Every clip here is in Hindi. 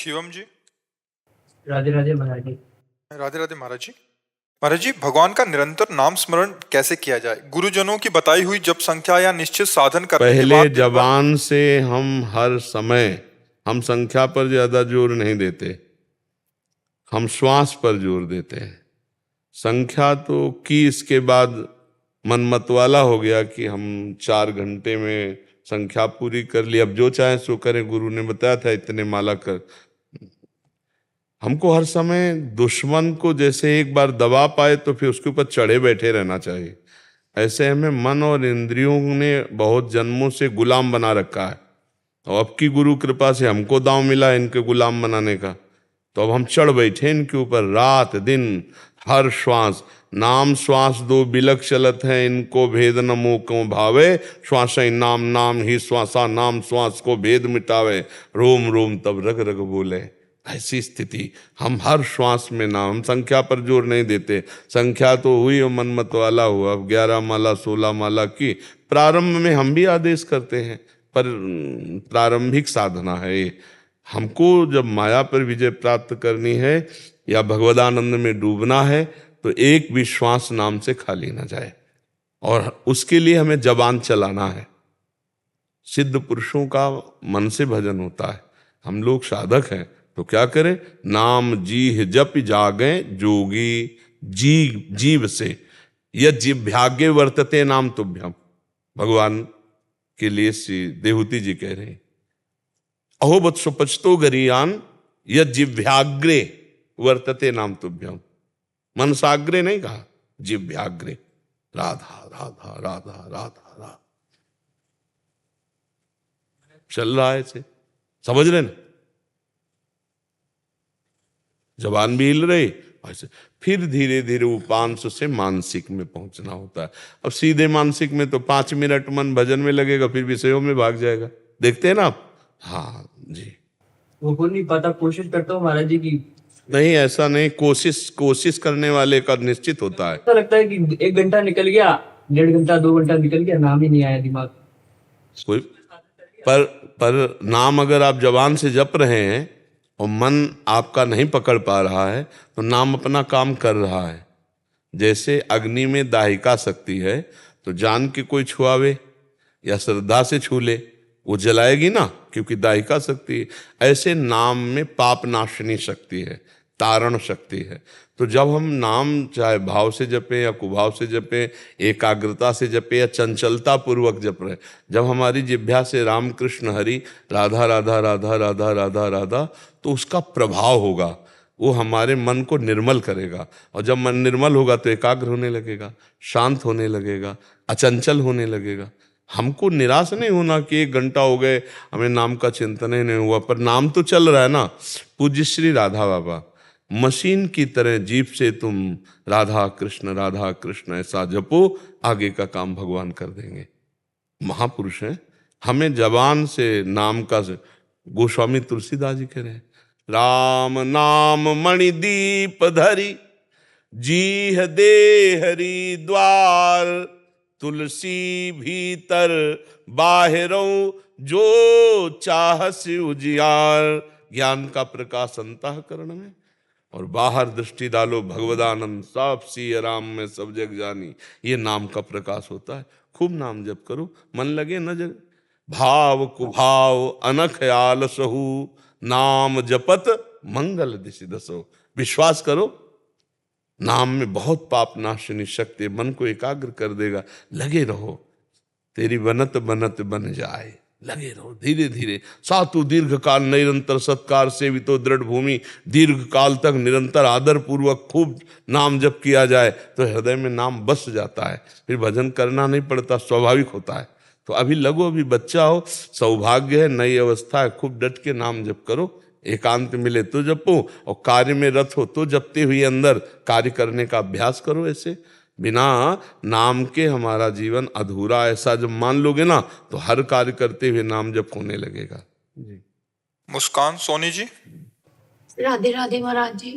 शिवम जी। राधे राधे महाराज जी। राधे राधे महाराज जी। महाराज जी, भगवान का निरंतर नाम स्मरण कैसे किया जाए? गुरुजनों की बताई हुई जप संख्या या निश्चित साधन करने के पहले बाद दिन भर जबान से हम हर समय हम संख्या पर ज्यादा जोर नहीं देते, हम श्वास पर जोर देते हैं। संख्या तो की इसके बाद मन मतवाला हो गया कि हम 4 घंटे में संख्या पूरी कर ली, अब जो चाहे सो करें। गुरु ने बताया था इतने माला कर। हमको हर समय दुश्मन को जैसे एक बार दबा पाए तो फिर उसके ऊपर चढ़े बैठे रहना चाहिए। ऐसे हमें मन और इंद्रियों ने बहुत जन्मों से गुलाम बना रखा है, और अब की गुरु कृपा से हमको दांव मिला इनके गुलाम बनाने का, तो अब हम चढ़ बैठे इनके ऊपर। रात दिन हर श्वास नाम श्वास दो बिलक चलत है, इनको भेद न मोह को भावे। श्वास नाम नाम ही श्वासा, नाम श्वास को भेद मिटावे। रोम रोम तब रग रग बोले। ऐसी स्थिति हम हर श्वास में नाम, हम संख्या पर जोर नहीं देते। संख्या तो हुई और मनमत वाला हुआ। अब 11 माला 16 माला की प्रारंभ में हम भी आदेश करते हैं, पर प्रारंभिक साधना है ये। हमको जब माया पर विजय प्राप्त करनी है या भगवदानंद में डूबना है तो एक भी श्वास नाम से खाली ना जाए, और उसके लिए हमें जबान चलाना है। सिद्ध पुरुषों का मन से भजन होता है, हम लोग साधक हैं तो क्या करें? नाम जीह जप जागे जोगी जीव से, यह जिह्वाग्रे वर्तते नाम तुभ्यम। भगवान के लिए श्री देहूति जी कह रहे हैं, अहो वत्सो पचतो गरियान यह जिह्वाग्रे वर्तते नाम तुभ्यम। मनसाग्रे नहीं कहा, जिह्वाग्रे। राधा राधा राधा राधा राधा चल रहा है से, समझ रहे ना? जबान भी हिल रही ऐसे, फिर धीरे धीरे उपांश से मानसिक में पहुंचना होता है। अब सीधे मानसिक में तो 5 मिनट मन भजन में लगेगा, फिर विषयों में भाग जाएगा। देखते हैं ना आप? हाँ जी। वो हो नहीं पाता, कोशिश करता हूँ महाराज जी की। नहीं, ऐसा नहीं, कोशिश करने वाले का निश्चित होता है। ऐसा लगता है कि 1 घंटा निकल गया, 1.5 घंटा 2 घंटा निकल गया, नाम ही नहीं आया दिमाग। कोई पर नाम अगर आप जबान से जप रहे हैं और मन आपका नहीं पकड़ पा रहा है तो नाम अपना काम कर रहा है। जैसे अग्नि में दाहिका शक्ति है, तो जान के कोई छुआवे या श्रद्धा से छू ले, वो जलाएगी ना, क्योंकि दाहिका शक्ति है। ऐसे नाम में पाप नाशनी शक्ति है, तारण शक्ति है। तो जब हम नाम चाहे भाव से जपें या कुभाव से जपें, एकाग्रता से जपें या चंचलता पूर्वक जप रहे, जब हमारी जिह्वा से राम कृष्ण हरि राधा राधा राधा राधा राधा राधा, तो उसका प्रभाव होगा, वो हमारे मन को निर्मल करेगा। और जब मन निर्मल होगा तो एकाग्र होने लगेगा, शांत होने लगेगा, अचंचल होने लगेगा। हमको निराश नहीं होना कि 1 घंटा हो गए हमें नाम का चिंतन ही नहीं हुआ, पर नाम तो चल रहा है ना। पूज्य श्री राधा बाबा मशीन की तरह जीभ से तुम राधा कृष्ण ऐसा जपो, आगे का काम भगवान कर देंगे। महापुरुष हैं, हमें जबान से नाम का। गोस्वामी तुलसीदास जी कह रहे हैं, राम नाम मणिदीप धरी जीह दे हरि द्वार। तुलसी भीतर बाहरों जो चाहस उजियार। ज्ञान का प्रकाश अंतःकरण में और बाहर दृष्टि डालो भगवदानंद, सब सिय राम में सब जग जानी। ये नाम का प्रकाश होता है। खूब नाम जप करो, मन लगे न जग। भाव कुभाव अनख आलसहु, नाम जपत मंगल दिशि दसो। विश्वास करो, नाम में बहुत पाप नाशनी शक्ति, मन को एकाग्र कर देगा। लगे रहो, तेरी बनत बनत बन जाए। लगे रहो धीरे धीरे। सातु दीर्घ काल निरंतर सत्कार सेवितो दृढ़ भूमि। दीर्घ काल तक निरंतर आदर पूर्वक खूब नाम जप किया जाए तो हृदय में नाम बस जाता है, फिर भजन करना नहीं पड़ता, स्वाभाविक होता है। तो अभी लगो, अभी बच्चा हो, सौभाग्य है, नई अवस्था है, खूब डट के नाम जप करो। एकांत मिले तो जपो, और कार्य में रत हो तो जपते हुए अंदर कार्य करने का अभ्यास करो। ऐसे बिना नाम के हमारा जीवन अधूरा। ऐसा जब मान लोगे ना तो हर कार्य करते हुए नाम जप होने लगेगा जी। मुस्कान सोनी जी। राधे राधे महाराज जी।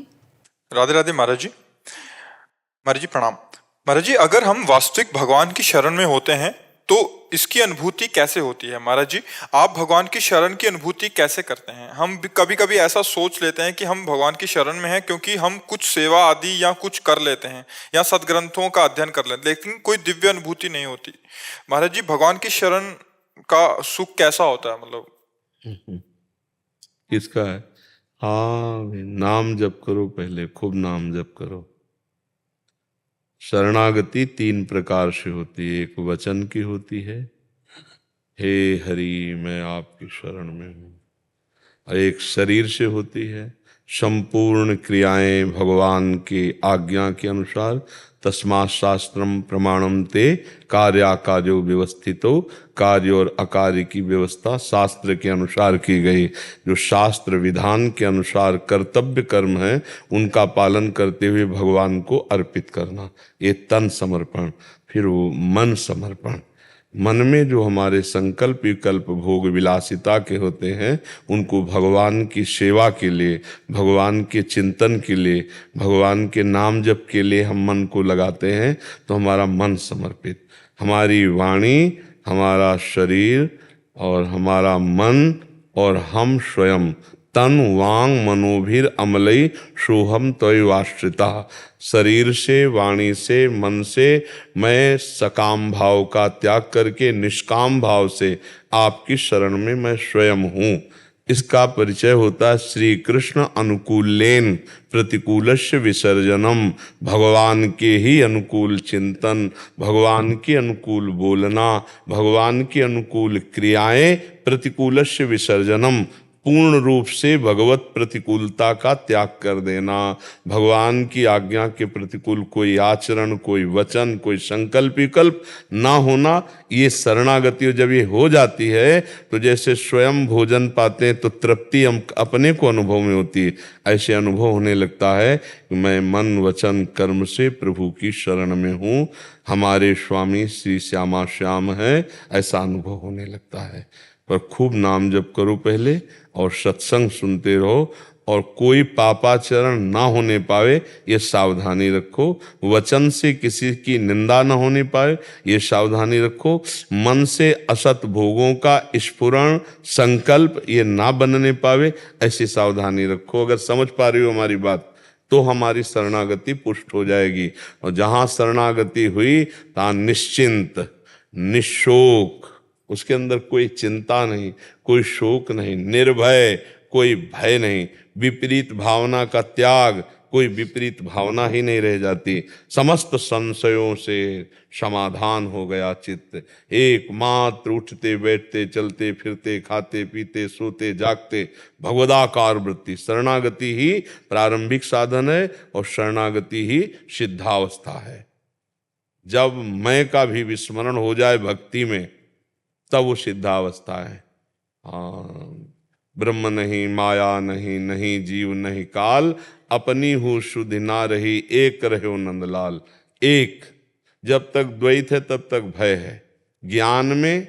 राधे राधे महाराज जी। महाराज जी प्रणाम। महाराज जी, अगर हम वास्तविक भगवान की शरण में होते हैं तो इसकी अनुभूति कैसे होती है? महाराज जी, आप भगवान की शरण की अनुभूति कैसे करते हैं? हम कभी कभी ऐसा सोच लेते हैं कि हम भगवान की शरण में हैं क्योंकि हम कुछ सेवा आदि या कुछ कर लेते हैं या सदग्रंथों का अध्ययन कर लेते हैं, लेकिन कोई दिव्य अनुभूति नहीं होती। महाराज जी, भगवान की शरण का सुख कैसा होता है? मतलब किसका है? हाँ भाई, नाम जप करो, पहले खूब नाम जप करो। शरणागति 3 प्रकार से होती है। एक वचन की होती है, हे हरि मैं आपकी शरण में हूँ। और एक शरीर से होती है, संपूर्ण क्रियाएं भगवान की आज्ञा के अनुसार, तस्मात् शास्त्रम प्रमाणम ते कार्याकार्यो व्यवस्थितो, कार्य और अकार्य की व्यवस्था शास्त्र के अनुसार की गई। जो शास्त्र विधान के अनुसार कर्तव्य कर्म है उनका पालन करते हुए भगवान को अर्पित करना, ये तन समर्पण। फिर वो मन समर्पण, मन में जो हमारे संकल्प विकल्प भोग विलासिता के होते हैं उनको भगवान की सेवा के लिए, भगवान के चिंतन के लिए, भगवान के नाम जप के लिए हम मन को लगाते हैं, तो हमारा मन समर्पित, हमारी वाणी, हमारा शरीर और हमारा मन और हम स्वयं तन वांग मनोभिर अमलई सोहम त्वयिवाश्रिता। शरीर से, वाणी से, मन से मैं सकाम भाव का त्याग करके निष्काम भाव से आपकी शरण में मैं स्वयं हूँ। इसका परिचय होता है श्री कृष्ण अनुकूलेन प्रतिकूलस्य विसर्जनम। भगवान के ही अनुकूल चिंतन, भगवान के अनुकूल बोलना, भगवान के अनुकूल क्रियाएं, प्रतिकूलस्य विसर्जनम, पूर्ण रूप से भगवत प्रतिकूलता का त्याग कर देना। भगवान की आज्ञा के प्रतिकूल कोई आचरण, कोई वचन, कोई संकल्प विकल्प ना होना, ये शरणागति जब ये हो जाती है तो जैसे स्वयं भोजन पाते हैं तो तृप्ति हम अपने को अनुभव में होती है, ऐसे अनुभव होने लगता है कि मैं मन वचन कर्म से प्रभु की शरण में हूँ, हमारे स्वामी श्री श्यामा श्याम है, ऐसा अनुभव होने लगता है। पर खूब नाम जप करो पहले और सत्संग सुनते रहो, और कोई पापाचरण ना होने पावे ये सावधानी रखो। वचन से किसी की निंदा ना होने पाए ये सावधानी रखो। मन से असत भोगों का स्फुरण संकल्प ये ना बनने पावे, ऐसी सावधानी रखो। अगर समझ पा रही हो हमारी बात तो हमारी शरणागति पुष्ट हो जाएगी। और जहाँ शरणागति हुई तहाँ निश्चिंत, निशोक, उसके अंदर कोई चिंता नहीं, कोई शोक नहीं, निर्भय, कोई भय नहीं, विपरीत भावना का त्याग, कोई विपरीत भावना ही नहीं रह जाती। समस्त संशयों से समाधान हो गया चित्त। एकमात्र उठते बैठते चलते फिरते खाते पीते सोते जागते भगवदाकार वृत्ति, शरणागति ही प्रारंभिक साधन है और शरणागति ही सिद्धावस्था है। जब मैं का भी विस्मरण हो जाए भक्ति में तब वो सिद्धावस्था है। हाँ, ब्रह्म नहीं माया नहीं, नहीं जीव नहीं काल, अपनी हूँ शुद्धि ना रही, एक रहो नंदलाल। एक, जब तक द्वैत है तब तक भय है। ज्ञान में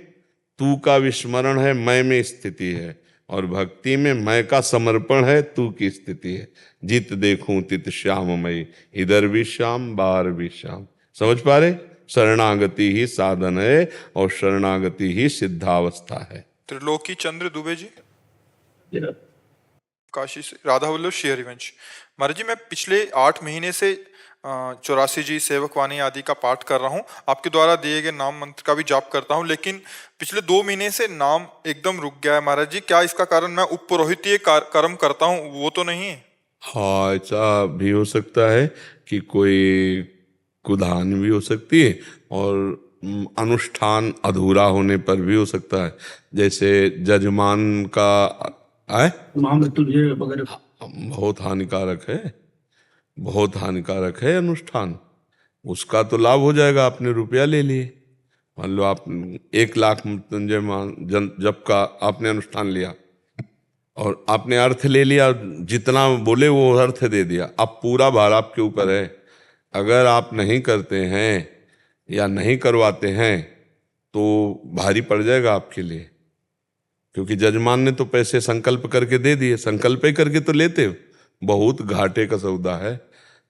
तू का विस्मरण है, मैं में स्थिति है, और भक्ति में मैं का समर्पण है, तू की स्थिति है। जित देखूं तित श्याममयी, इधर भी श्याम बाहर भी श्याम। समझ पा रहे? शरणागति ही साधन है और शरणागति ही सिद्धावस्था है। त्रिलोकी चंद्र दुबे जी काशी से, राधा वल्लभ श्री हरिवंश। महाराज जी, मैं पिछले 8 महीने से 84 जी सेवकवाणी आदि का पाठ कर रहा हूँ, आपके द्वारा दिए गए नाम मंत्र का भी जाप करता हूँ, लेकिन पिछले 2 महीने से नाम एकदम रुक गया है। महाराज जी, क्या इसका कारण मैं उपपुरोहितीय कर्म करता हूँ वो तो नहीं है? हाँ, ऐसा भी हो सकता है कि कोई कुधान भी हो सकती है और अनुष्ठान अधूरा होने पर भी हो सकता है। जैसे जजमान का आए महामृत्युंजय वगैरह बहुत हानिकारक है, बहुत हानिकारक है अनुष्ठान। उसका तो लाभ हो जाएगा, आपने रुपया ले लिए, मान लो आप 1 लाख मृत्युंजय जप का आपने अनुष्ठान लिया और आपने अर्थ ले लिया, जितना बोले वो अर्थ दे दिया, अब पूरा भार आपके ऊपर है। अगर आप नहीं करते हैं या नहीं करवाते हैं तो भारी पड़ जाएगा आपके लिए, क्योंकि जजमान ने तो पैसे संकल्प करके दे दिए, संकल्प ही करके तो लेते, बहुत घाटे का सौदा है।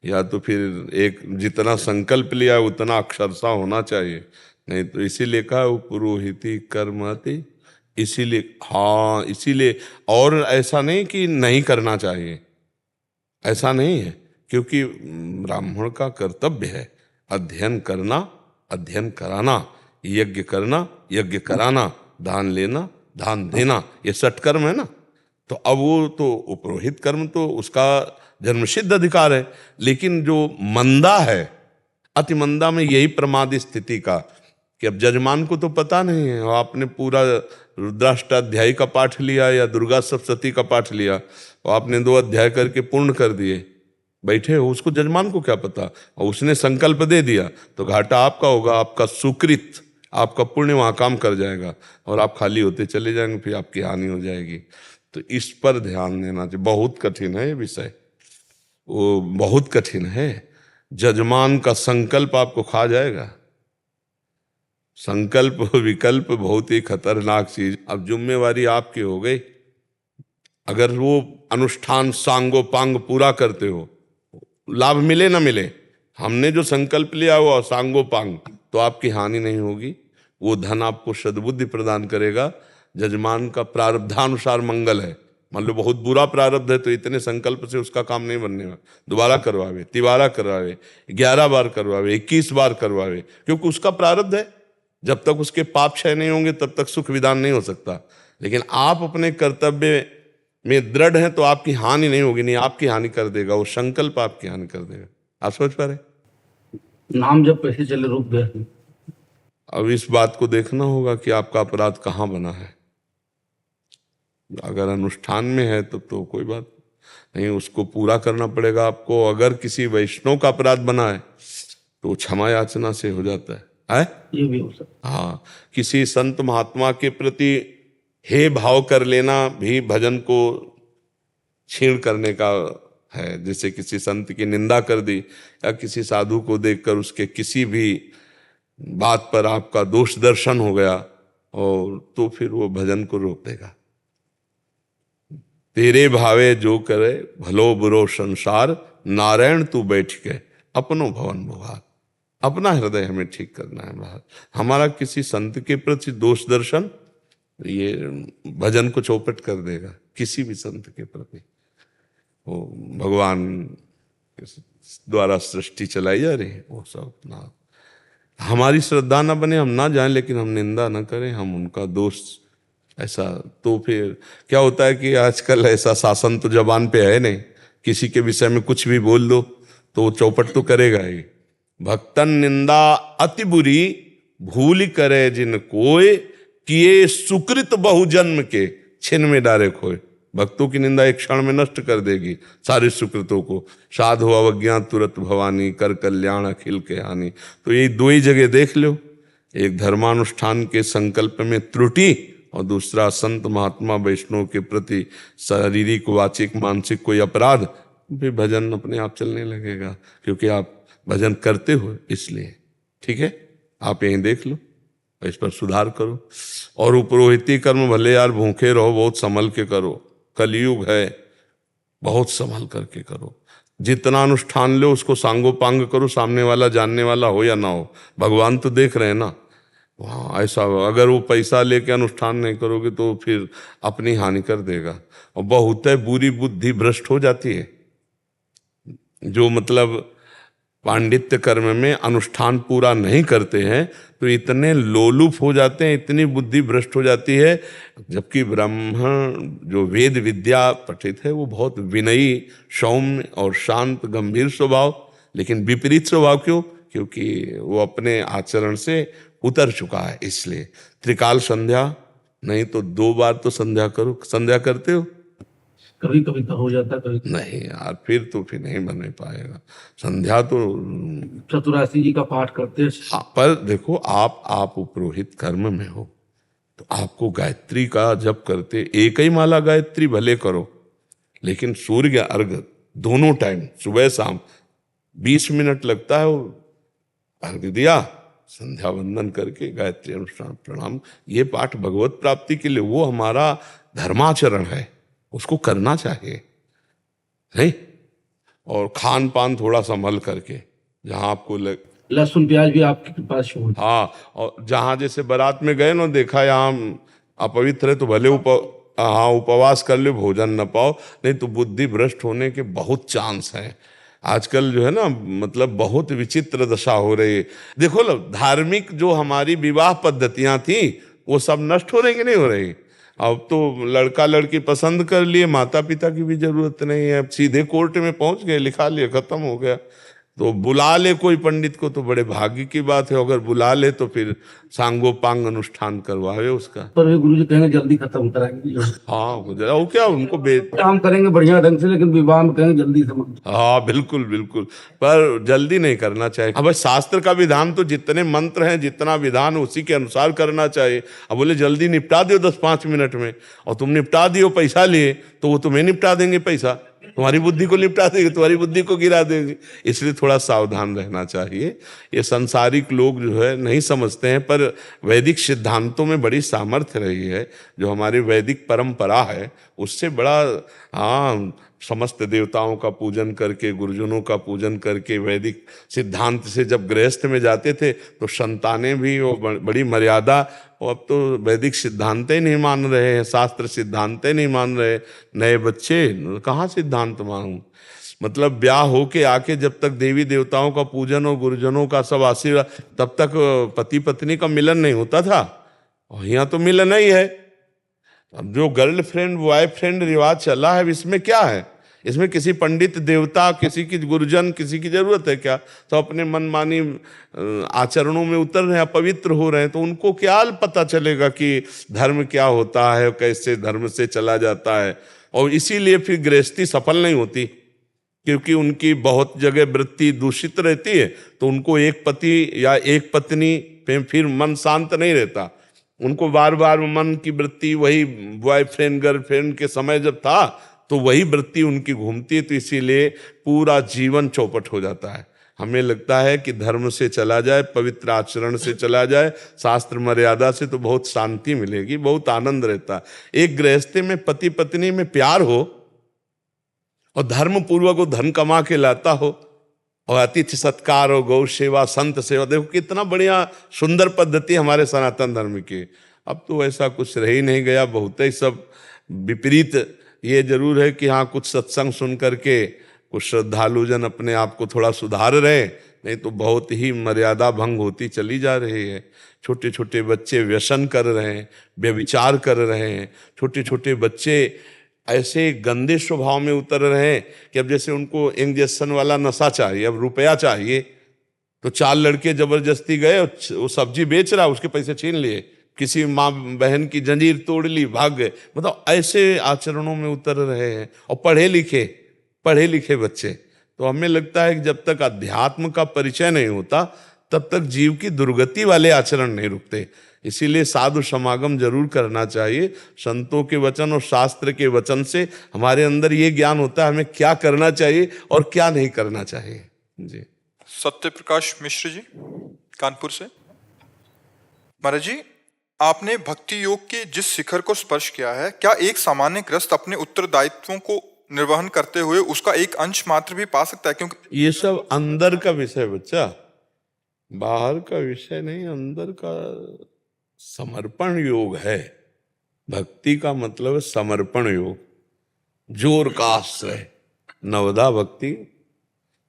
या तो फिर एक जितना संकल्प लिया उतना अक्षरशः होना चाहिए, नहीं तो इसीलिए कहा पुरोहिती कर्मति, इसीलिए हाँ, इसीलिए। और ऐसा नहीं कि नहीं करना चाहिए, ऐसा नहीं है, क्योंकि ब्राह्मण का कर्तव्य है अध्ययन करना, अध्ययन कराना, यज्ञ करना, यज्ञ कराना, दान लेना, दान देना, ये सत्कर्म है ना। तो अब वो तो उपरोहित कर्म तो उसका जन्मसिद्ध अधिकार है। लेकिन जो मंदा है, अति मंदा में यही प्रमाद स्थिति का, कि अब जजमान को तो पता नहीं है, और आपने पूरा रुद्राष्टाध्यायी का पाठ लिया या दुर्गा सप्तशती का पाठ लिया, और आपने 2 अध्याय करके पूर्ण कर दिए, बैठे हो, उसको जजमान को क्या पता, और उसने संकल्प दे दिया तो घाटा आपका होगा, आपका सुकृत, आपका पुण्य वहाँ काम कर जाएगा, और आप खाली होते चले जाएंगे, फिर आपकी हानि हो जाएगी। तो इस पर ध्यान देना चाहिए। बहुत कठिन है ये विषय, वो बहुत कठिन है। जजमान का संकल्प आपको खा जाएगा। संकल्प विकल्प बहुत ही खतरनाक चीज। अब जिम्मेवारी आपकी हो गई, अगर वो अनुष्ठान सांगोपांग पूरा करते हो, लाभ मिले ना मिले, हमने जो संकल्प लिया हुआ सांगोपांग, तो आपकी हानि नहीं होगी। वो धन आपको सद्बुद्धि प्रदान करेगा। जजमान का प्रारब्धानुसार मंगल है। मान लो बहुत बुरा प्रारब्ध है तो इतने संकल्प से उसका काम नहीं बनने वाला, दोबारा करवावे, तिबारा करवावे, 11 बार करवावे, 21 बार करवावे, क्योंकि उसका प्रारब्ध है। जब तक उसके पाप क्षय नहीं होंगे तब तक सुख विधान नहीं हो सकता। लेकिन आप अपने कर्तव्य में दृढ़ हैं तो आपकी हानि नहीं होगी, नहीं आपकी हानि कर देगा वो संकल्प, आपकी हानि कर देगा। आप सोच पा रहे? नाम जब कैसे चले रुक गए। अब इस बात को देखना होगा कि आपका अपराध कहाँ बना है। अगर अनुष्ठान में है तो कोई बात नहीं, उसको पूरा करना पड़ेगा आपको। अगर किसी वैष्णव का अपराध बना है तो क्षमा याचना से हो जाता है। ये भी हो सकता। हाँ, किसी संत महात्मा के प्रति हे भाव कर लेना भी भजन को छीण करने का है। जैसे किसी संत की निंदा कर दी, या किसी साधु को देखकर उसके किसी भी बात पर आपका दोष दर्शन हो गया, और तो फिर वो भजन को रोक देगा। तेरे भावे जो करे भलो बुरो संसार, नारायण तू बैठ के अपनो भवन भुआर। अपना हृदय हमें ठीक करना है बाहर। हमारा किसी संत के प्रति दोष दर्शन ये भजन को चौपट कर देगा। किसी भी संत के प्रति, वो भगवान द्वारा सृष्टि चलाई जा रही है, वो सब ना, हमारी श्रद्धा ना बने, हम ना जाएं, लेकिन हम निंदा ना करें, हम उनका दोष ऐसा। तो फिर क्या होता है कि आजकल ऐसा शासन तो जबान पे है नहीं, किसी के विषय में कुछ भी बोल दो तो वो चौपट तो करेगा ही। भक्तन निंदा अति बुरी, भूल करे जिन कोय, किए सुकृत बहुजन्म के, छिन में डारे खोए। भक्तों की निंदा एक क्षण में नष्ट कर देगी सारे सुकृतों को। साधु अवज्ञा तुरत भवानी, कर कल्याण अखिल के हानि। तो ये 2 ही जगह देख लो, एक धर्मानुष्ठान के संकल्प में त्रुटि, और दूसरा संत महात्मा वैष्णव के प्रति शारीरिक वाचिक मानसिक कोई अपराध, फिर भजन अपने आप चलने लगेगा, क्योंकि आप भजन करते हो इसलिए। ठीक है, आप यहीं देख लो, इस पर सुधार करो। और पुरोहिती कर्म भले यार भूखे रहो, बहुत संभल के करो, कलयुग है, बहुत संभल करके करो। जितना अनुष्ठान लो उसको सांगोपांग करो, सामने वाला जानने वाला हो या ना हो, भगवान तो देख रहे हैं ना। वहाँ ऐसा अगर वो पैसा लेके अनुष्ठान नहीं करोगे तो फिर अपनी हानि कर देगा। और बहुत है बुरी बुद्धि भ्रष्ट हो जाती है, जो मतलब पांडित्य कर्म में अनुष्ठान पूरा नहीं करते हैं तो इतने लोलुप हो जाते हैं, इतनी बुद्धि भ्रष्ट हो जाती है। जबकि ब्राह्मण जो वेद विद्या पठित है वो बहुत विनयी, सौम्य और शांत गंभीर स्वभाव, लेकिन विपरीत स्वभाव क्यों? क्योंकि वो अपने आचरण से उतर चुका है। इसलिए त्रिकाल संध्या नहीं तो 2 बार तो संध्या करो। संध्या करते हो? कभी कभी तो हो जाता, कभी नहीं यार, फिर नहीं बन पाएगा। संध्या तो चतुरासी जी का पाठ करते हैं। हाँ, पर देखो आप पुरोहित कर्म में हो तो आपको गायत्री का जप करते, एक ही माला गायत्री भले करो, लेकिन सूर्य अर्घ दोनों टाइम सुबह शाम 20 मिनट लगता है, वो अर्घ दिया, संध्या वंदन करके गायत्री अनुष्ठान प्रणाम, ये पाठ भगवत प्राप्ति के लिए, वो हमारा धर्माचरण है, उसको करना चाहिए नहीं। और खान पान थोड़ा संभल करके, जहाँ आपको लहसुन प्याज भी आपके कृपा से हो। हाँ, और जहाँ जैसे बारात में गए ना, देखा यहाँ अपवित्र है तो भले हाँ उपवास कर लो, भोजन न पाओ, नहीं तो बुद्धि भ्रष्ट होने के बहुत चांस हैं। आजकल जो है ना, मतलब बहुत विचित्र दशा हो रही है। देखो लो, धार्मिक जो हमारी विवाह पद्धतियां थी वो सब नष्ट हो रही कि नहीं हो रही। अब तो लड़का लड़की पसंद कर लिए, माता पिता की भी जरूरत नहीं है, अब सीधे कोर्ट में पहुंच गए, लिखा लिए, खत्म हो गया। तो बुला ले कोई पंडित को तो बड़े भाग्य की बात है, अगर बुला ले तो फिर सांगोपांग अनुष्ठान करवावे उसका। पर वे गुरु जी कहेंगे जल्दी खत्म कराएंगे। हाँ, वो क्या उनको काम करेंगे बढ़िया ढंग से, लेकिन विवाह में कहेंगे जल्दी से। हाँ बिल्कुल बिल्कुल, पर जल्दी नहीं करना चाहिए। अब शास्त्र का विधान तो जितने मंत्र हैं, जितना विधान उसी के अनुसार करना चाहिए। अब बोले जल्दी निपटा दियो 10-5 मिनट में, और तुम निपटा दियो पैसा लिए, तो वो तुम्हें निपटा देंगे, पैसा तुम्हारी बुद्धि को निपटा देंगे, तुम्हारी बुद्धि को गिरा देंगे। इसलिए थोड़ा सावधान रहना चाहिए। ये सांसारिक लोग जो है नहीं समझते हैं, पर वैदिक सिद्धांतों में बड़ी सामर्थ्य रही है। जो हमारी वैदिक परंपरा है उससे बड़ा, हाँ, समस्त देवताओं का पूजन करके, गुरुजनों का पूजन करके, वैदिक सिद्धांत से जब गृहस्थ में जाते थे तो संतानें भी वो बड़ी मर्यादा। और अब तो वैदिक सिद्धांत ही नहीं मान रहे हैं, शास्त्र सिद्धांत ही नहीं मान रहे नए बच्चे, कहाँ सिद्धांत मानूं। मतलब ब्याह होके आके जब तक देवी देवताओं का पूजन और गुरुजनों का सब आशीर्वाद, तब तक पति पत्नी का मिलन नहीं होता था, और यहाँ तो मिलन ही है। अब जो गर्लफ्रेंड बॉयफ्रेंड रिवाज चला है, इसमें क्या है? इसमें किसी पंडित देवता, किसी की गुरुजन, किसी की जरूरत है क्या? तो अपने मनमानी आचरणों में उतर रहे हैं, अपवित्र हो रहे हैं, तो उनको क्या पता चलेगा कि धर्म क्या होता है, कैसे धर्म से चला जाता है। और इसीलिए फिर गृहस्थी सफल नहीं होती, क्योंकि उनकी बहुत जगह वृत्ति दूषित रहती है, तो उनको एक पति या एक पत्नी पे फिर मन शांत नहीं रहता। उनको बार बार मन की वृत्ति वही बॉयफ्रेंड गर्लफ्रेंड के समय जब था तो वही वृत्ति उनकी घूमती है, तो इसीलिए पूरा जीवन चौपट हो जाता है। हमें लगता है कि धर्म से चला जाए, पवित्र आचरण से चला जाए, शास्त्र मर्यादा से, तो बहुत शांति मिलेगी, बहुत आनंद रहता है। एक गृहस्थी में पति पत्नी में प्यार हो और धर्म पूर्वक वो धन कमा के लाता हो, और अतिथि सत्कार हो, गौ सेवा, संत सेवा, देखो कितना बढ़िया सुंदर पद्धति हमारे सनातन धर्म की। अब तो ऐसा कुछ रह ही नहीं गया, बहुत ही सब विपरीत। ये जरूर है कि हाँ, कुछ सत्संग सुन करके कुछ श्रद्धालु जन अपने आप को थोड़ा सुधार रहे, नहीं तो बहुत ही मर्यादा भंग होती चली जा रही है। छोटे छोटे बच्चे व्यसन कर रहे हैं, व्यभिचार कर रहे हैं, छोटे छोटे बच्चे ऐसे गंदे स्वभाव में उतर रहे हैं कि अब जैसे उनको इंजेक्शन वाला नशा चाहिए, अब रुपया चाहिए, तो 4 लड़के जबरदस्ती गए, वो सब्जी बेच रहा, उसके पैसे छीन लिए, किसी माँ बहन की जंजीर तोड़ ली, भाग गए। मतलब ऐसे आचरणों में उतर रहे हैं, और पढ़े लिखे बच्चे। तो हमें लगता है कि जब तक अध्यात्म का परिचय नहीं होता तब तक जीव की दुर्गति वाले आचरण नहीं रुकते। इसीलिए साधु समागम जरूर करना चाहिए। संतों के वचन और शास्त्र के वचन से हमारे अंदर ये ज्ञान होता है हमें क्या करना चाहिए और क्या नहीं करना चाहिए। जी। सत्य प्रकाश मिश्र जी, कानपुर से। महाराज जी, आपने भक्ति योग के जिस शिखर को स्पर्श किया है, क्या एक सामान्य गृहस्थ अपने उत्तरदायित्वों को निर्वहन करते हुए उसका एक अंश मात्र भी पा सकता है? क्योंकि ये सब अंदर का विषय बच्चा, बाहर का विषय नहीं, अंदर का समर्पण योग है। भक्ति का मतलब समर्पण योग, जोर का आश्रय। नवदा भक्ति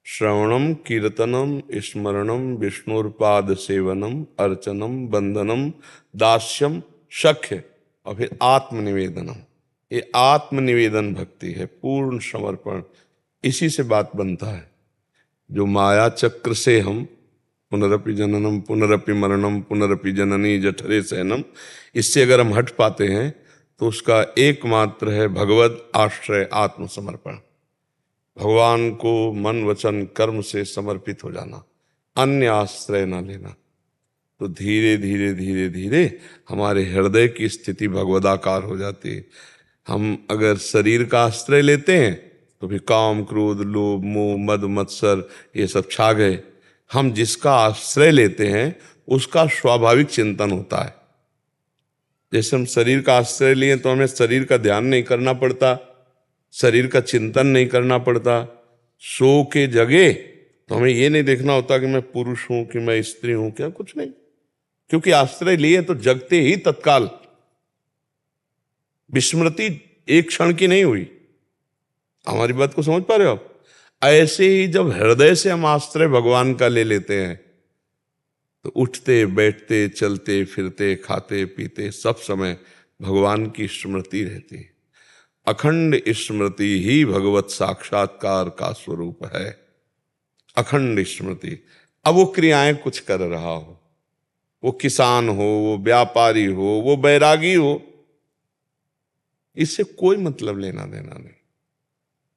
श्रवणम कीर्तनम स्मरणम विष्णुर्पाद सेवनम अर्चनम बंदनम दास्यम शख्य, और फिर आत्मनिवेदनम। ये आत्मनिवेदन भक्ति है, पूर्ण समर्पण। इसी से बात बनता है। जो माया चक्र से हम पुनरपि जननम पुनरपि मरणम पुनरपि जननी जठरे सहनम, इससे अगर हम हट पाते हैं तो उसका एकमात्र है भगवत आश्रय, आत्मसमर्पण। भगवान को मन वचन कर्म से समर्पित हो जाना, अन्य आश्रय ना लेना। तो धीरे धीरे धीरे धीरे हमारे हृदय की स्थिति भगवदाकार हो जाती है। हम अगर शरीर का आश्रय लेते हैं तो फिर काम क्रोध लोभ मोह मद मत्सर ये सब छा गए। हम जिसका आश्रय लेते हैं उसका स्वाभाविक चिंतन होता है। जैसे हम शरीर का आश्रय लिए तो हमें शरीर का ध्यान नहीं करना पड़ता, शरीर का चिंतन नहीं करना पड़ता। सो के जगे तो हमें ये नहीं देखना होता कि मैं पुरुष हूं कि मैं स्त्री हूं, क्या कुछ नहीं, क्योंकि आश्रय लिए तो जगते ही तत्काल, विस्मृति एक क्षण की नहीं हुई। हमारी बात को समझ पा रहे हो आप? ऐसे ही जब हृदय से हम आश्रय भगवान का ले लेते हैं तो उठते बैठते चलते फिरते खाते पीते सब समय भगवान की स्मृति रहती है। अखंड स्मृति ही भगवत साक्षात्कार का स्वरूप है, अखंड स्मृति। अब वो क्रियाएं कुछ कर रहा हो, वो किसान हो, वो व्यापारी हो, वो बैरागी हो, इससे कोई मतलब लेना देना नहीं।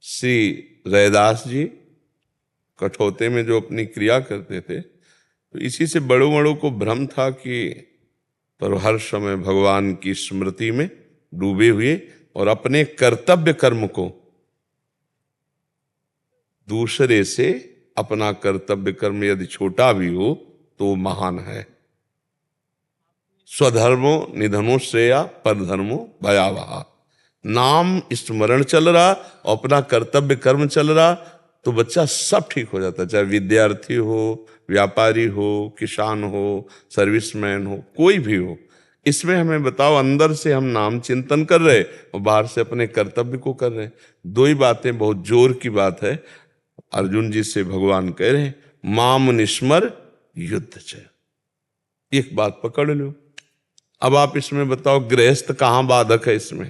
श्री रैदास जी कठौते में जो अपनी क्रिया करते थे, तो इसी से बड़ों बड़ों को भ्रम था कि पर हर समय भगवान की स्मृति में डूबे हुए और अपने कर्तव्य कर्म को, दूसरे से अपना कर्तव्य कर्म यदि छोटा भी हो तो महान है। स्वधर्मो निधनो श्रेया परधर्मो भयावहा। नाम स्मरण चल रहा और अपना कर्तव्य कर्म चल रहा तो बच्चा सब ठीक हो जाता, चाहे विद्यार्थी हो, व्यापारी हो, किसान हो, सर्विसमैन हो, कोई भी हो। इसमें हमें बताओ, अंदर से हम नाम चिंतन कर रहे और बाहर से अपने कर्तव्य को कर रहे। दो ही बातें, बहुत जोर की बात है। अर्जुन जी से भगवान कह रहे हैं माम निस्मर युद्ध च। एक बात पकड़ लो। अब आप इसमें बताओ गृहस्थ कहाँ बाधक है इसमें?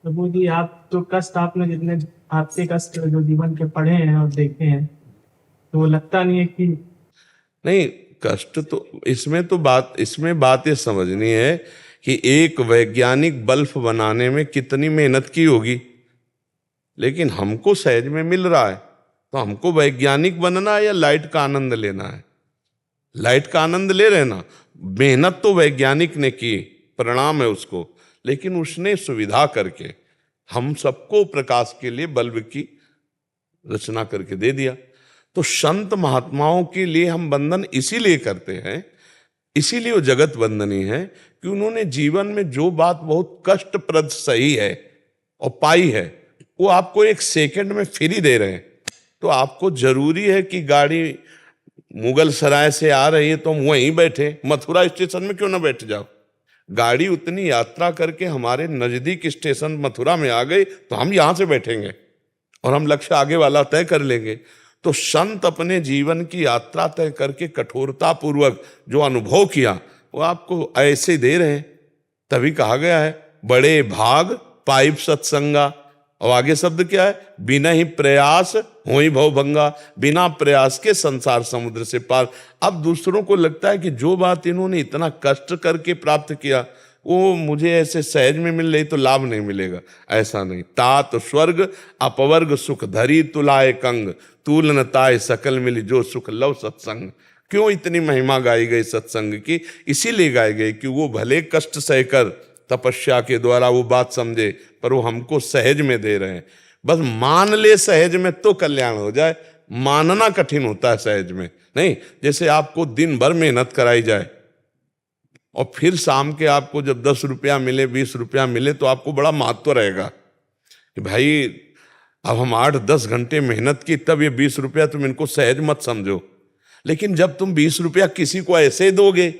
प्रभु जी, आप तो कष्ट, आपने जितने आपके कष्ट जो जीवन के पढ़े हैं और देखे हैं, तो वो लगता नहीं है कि नहीं, कष्ट तो इसमें बात ये समझनी है कि एक वैज्ञानिक बल्ब बनाने में कितनी मेहनत की होगी, लेकिन हमको सहज में मिल रहा है। तो हमको वैज्ञानिक बनना है या लाइट का आनंद लेना है? लाइट का आनंद ले रहना। मेहनत तो वैज्ञानिक ने की, प्रणाम है उसको, लेकिन उसने सुविधा करके हम सबको प्रकाश के लिए बल्ब की रचना करके दे दिया। तो संत महात्माओं के लिए हम बंधन इसीलिए करते हैं, इसीलिए वो जगत बंधनी है कि उन्होंने जीवन में जो बात बहुत कष्टप्रद सही है और पाई है, वो आपको एक सेकंड में फ्री दे रहे हैं। तो आपको जरूरी है कि गाड़ी मुगल सराय से आ रही है तो हम वहीं बैठे, मथुरा स्टेशन में क्यों ना बैठ जाओ? गाड़ी उतनी यात्रा करके हमारे नजदीक स्टेशन मथुरा में आ गई तो हम यहां से बैठेंगे और हम लक्ष्य आगे वाला तय कर लेंगे। तो संत अपने जीवन की यात्रा तय करके कठोरता पूर्वक जो अनुभव किया वो आपको ऐसे दे रहे हैं। तभी कहा गया है बड़े भाग पाइप सत्संगा। और आगे शब्द क्या है? बिना ही प्रयास होई भव भंगा। बिना प्रयास के संसार समुद्र से पार। अब दूसरों को लगता है कि जो बात इन्होंने इतना कष्ट करके प्राप्त किया वो मुझे ऐसे सहज में मिल रही तो लाभ नहीं मिलेगा। ऐसा नहीं। तात स्वर्ग अपवर्ग सुख धरी तुलाए कंग। तूल न ताय सकल मिली जो सुख लव सत्संग। क्यों इतनी महिमा गाई गई सत्संग की? इसीलिए गाई गई कि वो भले कष्ट सहकर तपस्या के द्वारा वो बात समझे, पर वो हमको सहज में दे रहे हैं। बस मान ले सहज में तो कल्याण हो जाए। मानना कठिन होता है सहज में नहीं। जैसे आपको दिन भर मेहनत कराई जाए और फिर शाम के आपको जब 10 रुपया मिले 20 रुपया मिले तो आपको बड़ा महत्व रहेगा कि भाई अब हम 8-10 घंटे मेहनत की, तब ये 20 रुपया तुम इनको सहज मत समझो। लेकिन जब तुम 20 रुपया किसी को ऐसे दोगे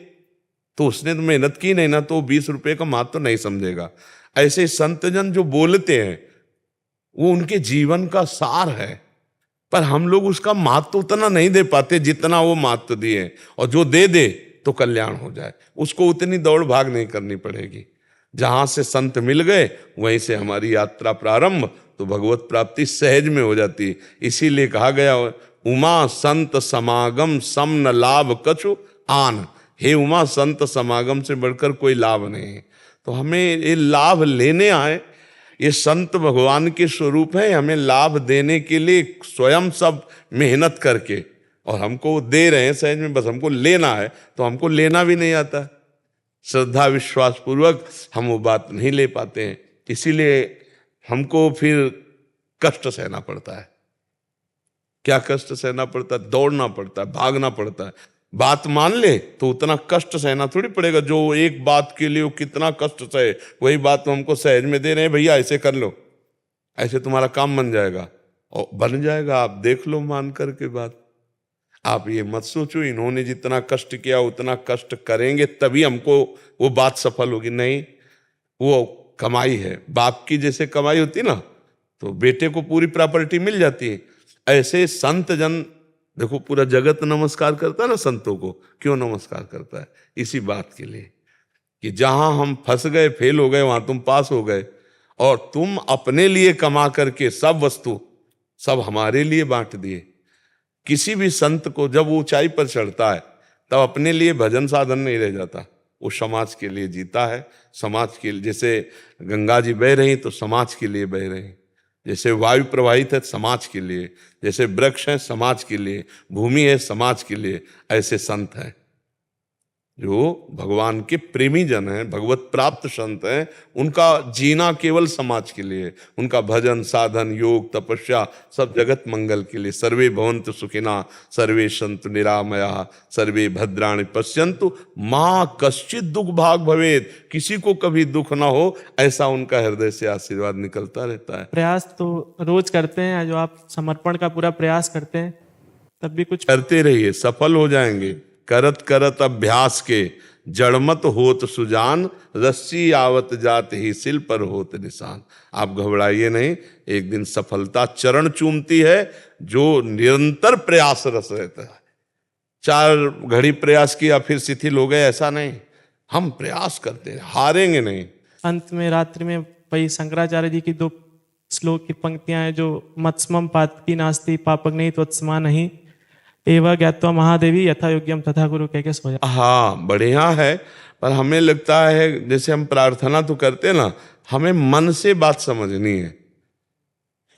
तो उसने तो मेहनत की नहीं ना, तो 20 रुपये का महत्व नहीं समझेगा। ऐसे संतजन जो बोलते हैं वो उनके जीवन का सार है, पर हम लोग उसका महत्व उतना नहीं दे पाते जितना वो महत्व दिए। और जो दे दे तो कल्याण हो जाए, उसको उतनी दौड़ भाग नहीं करनी पड़ेगी। जहां से संत मिल गए वहीं से हमारी यात्रा प्रारंभ, तो भगवत प्राप्ति सहज में हो जाती है। इसीलिए कहा गया उमा संत समागम सम न लाभ कछु आन। हे उमा, संत समागम से बढ़कर कोई लाभ नहीं है। तो हमें ये लाभ लेने आए, ये संत भगवान के स्वरूप है। हमें लाभ देने के लिए स्वयं सब मेहनत करके, और हमको दे रहे हैं सहज में, बस हमको लेना है। तो हमको लेना भी नहीं आता, श्रद्धा विश्वास पूर्वक हम वो बात नहीं ले पाते हैं। इसीलिए हमको फिर कष्ट सहना पड़ता है। क्या कष्ट सहना पड़ता है? दौड़ना पड़ता है, भागना पड़ता है। बात मान ले तो उतना कष्ट सहना थोड़ी पड़ेगा। जो एक बात के लिए वो कितना कष्ट सहे, वही बात तो हमको सहज में दे रहे हैं, भैया ऐसे कर लो, ऐसे तुम्हारा काम बन जाएगा। और बन जाएगा, आप देख लो मान करके बात। आप ये मत सोचो इन्होंने जितना कष्ट किया उतना कष्ट करेंगे तभी हमको वो बात सफल होगी, नहीं। वो कमाई है, बाप की जैसे कमाई होती ना तो बेटे को पूरी प्रॉपर्टी मिल जाती है, ऐसे संत जन देखो पूरा जगत नमस्कार करता है ना संतों को। क्यों नमस्कार करता है? इसी बात के लिए कि जहां हम फंस गए, फेल हो गए, वहां तुम पास हो गए, और तुम अपने लिए कमा करके सब वस्तु सब हमारे लिए बांट दिए। किसी भी संत को जब वो ऊंचाई पर चढ़ता है तब अपने लिए भजन साधन नहीं रह जाता, वो समाज के लिए जीता है। समाज के लिए, जैसे गंगा जी बह रही तो समाज के लिए बह रही, जैसे वायु प्रवाहित है समाज के लिए, जैसे वृक्ष है समाज के लिए, भूमि है समाज के लिए, ऐसे संत हैं जो भगवान के प्रेमी जन हैं, भगवत प्राप्त संत हैं। उनका जीना केवल समाज के लिए, उनका भजन साधन योग तपस्या सब जगत मंगल के लिए। सर्वे भवन्तु सुखिना सर्वे सन्तु निरामया सर्वे भद्राणि पश्यन्तु मां कश्चित दुख भाग भवेत्, किसी को कभी दुख ना हो, ऐसा उनका हृदय से आशीर्वाद निकलता रहता है। प्रयास तो रोज करते हैं, जो आप समर्पण का पूरा प्रयास करते हैं तब भी कुछ करते रहिए, सफल हो जाएंगे। करत करत अभ्यास के जड़मत होत सुजान, रस्सी आवत जात ही सिल पर होत निशान। आप घबराइए नहीं, एक दिन सफलता चरण चूमती है जो निरंतर प्रयासरत रहता है। 4 घड़ी प्रयास किया फिर शिथिल हो गए, ऐसा नहीं। हम प्रयास करते हैं, हारेंगे नहीं। अंत में रात्रि में वही शंकराचार्य जी की 2 श्लोक की पंक्तियां हैं जो मत्स्मम पातकी नास्ति पापग्नि त्वत्समा नहीं एवं ज्ञात्वा महादेवी यथा योग्यम तथा गुरु कह के सो जा। हाँ बढ़िया है, पर हमें लगता है जैसे हम प्रार्थना तो करते हैं ना, हमें मन से बात समझनी है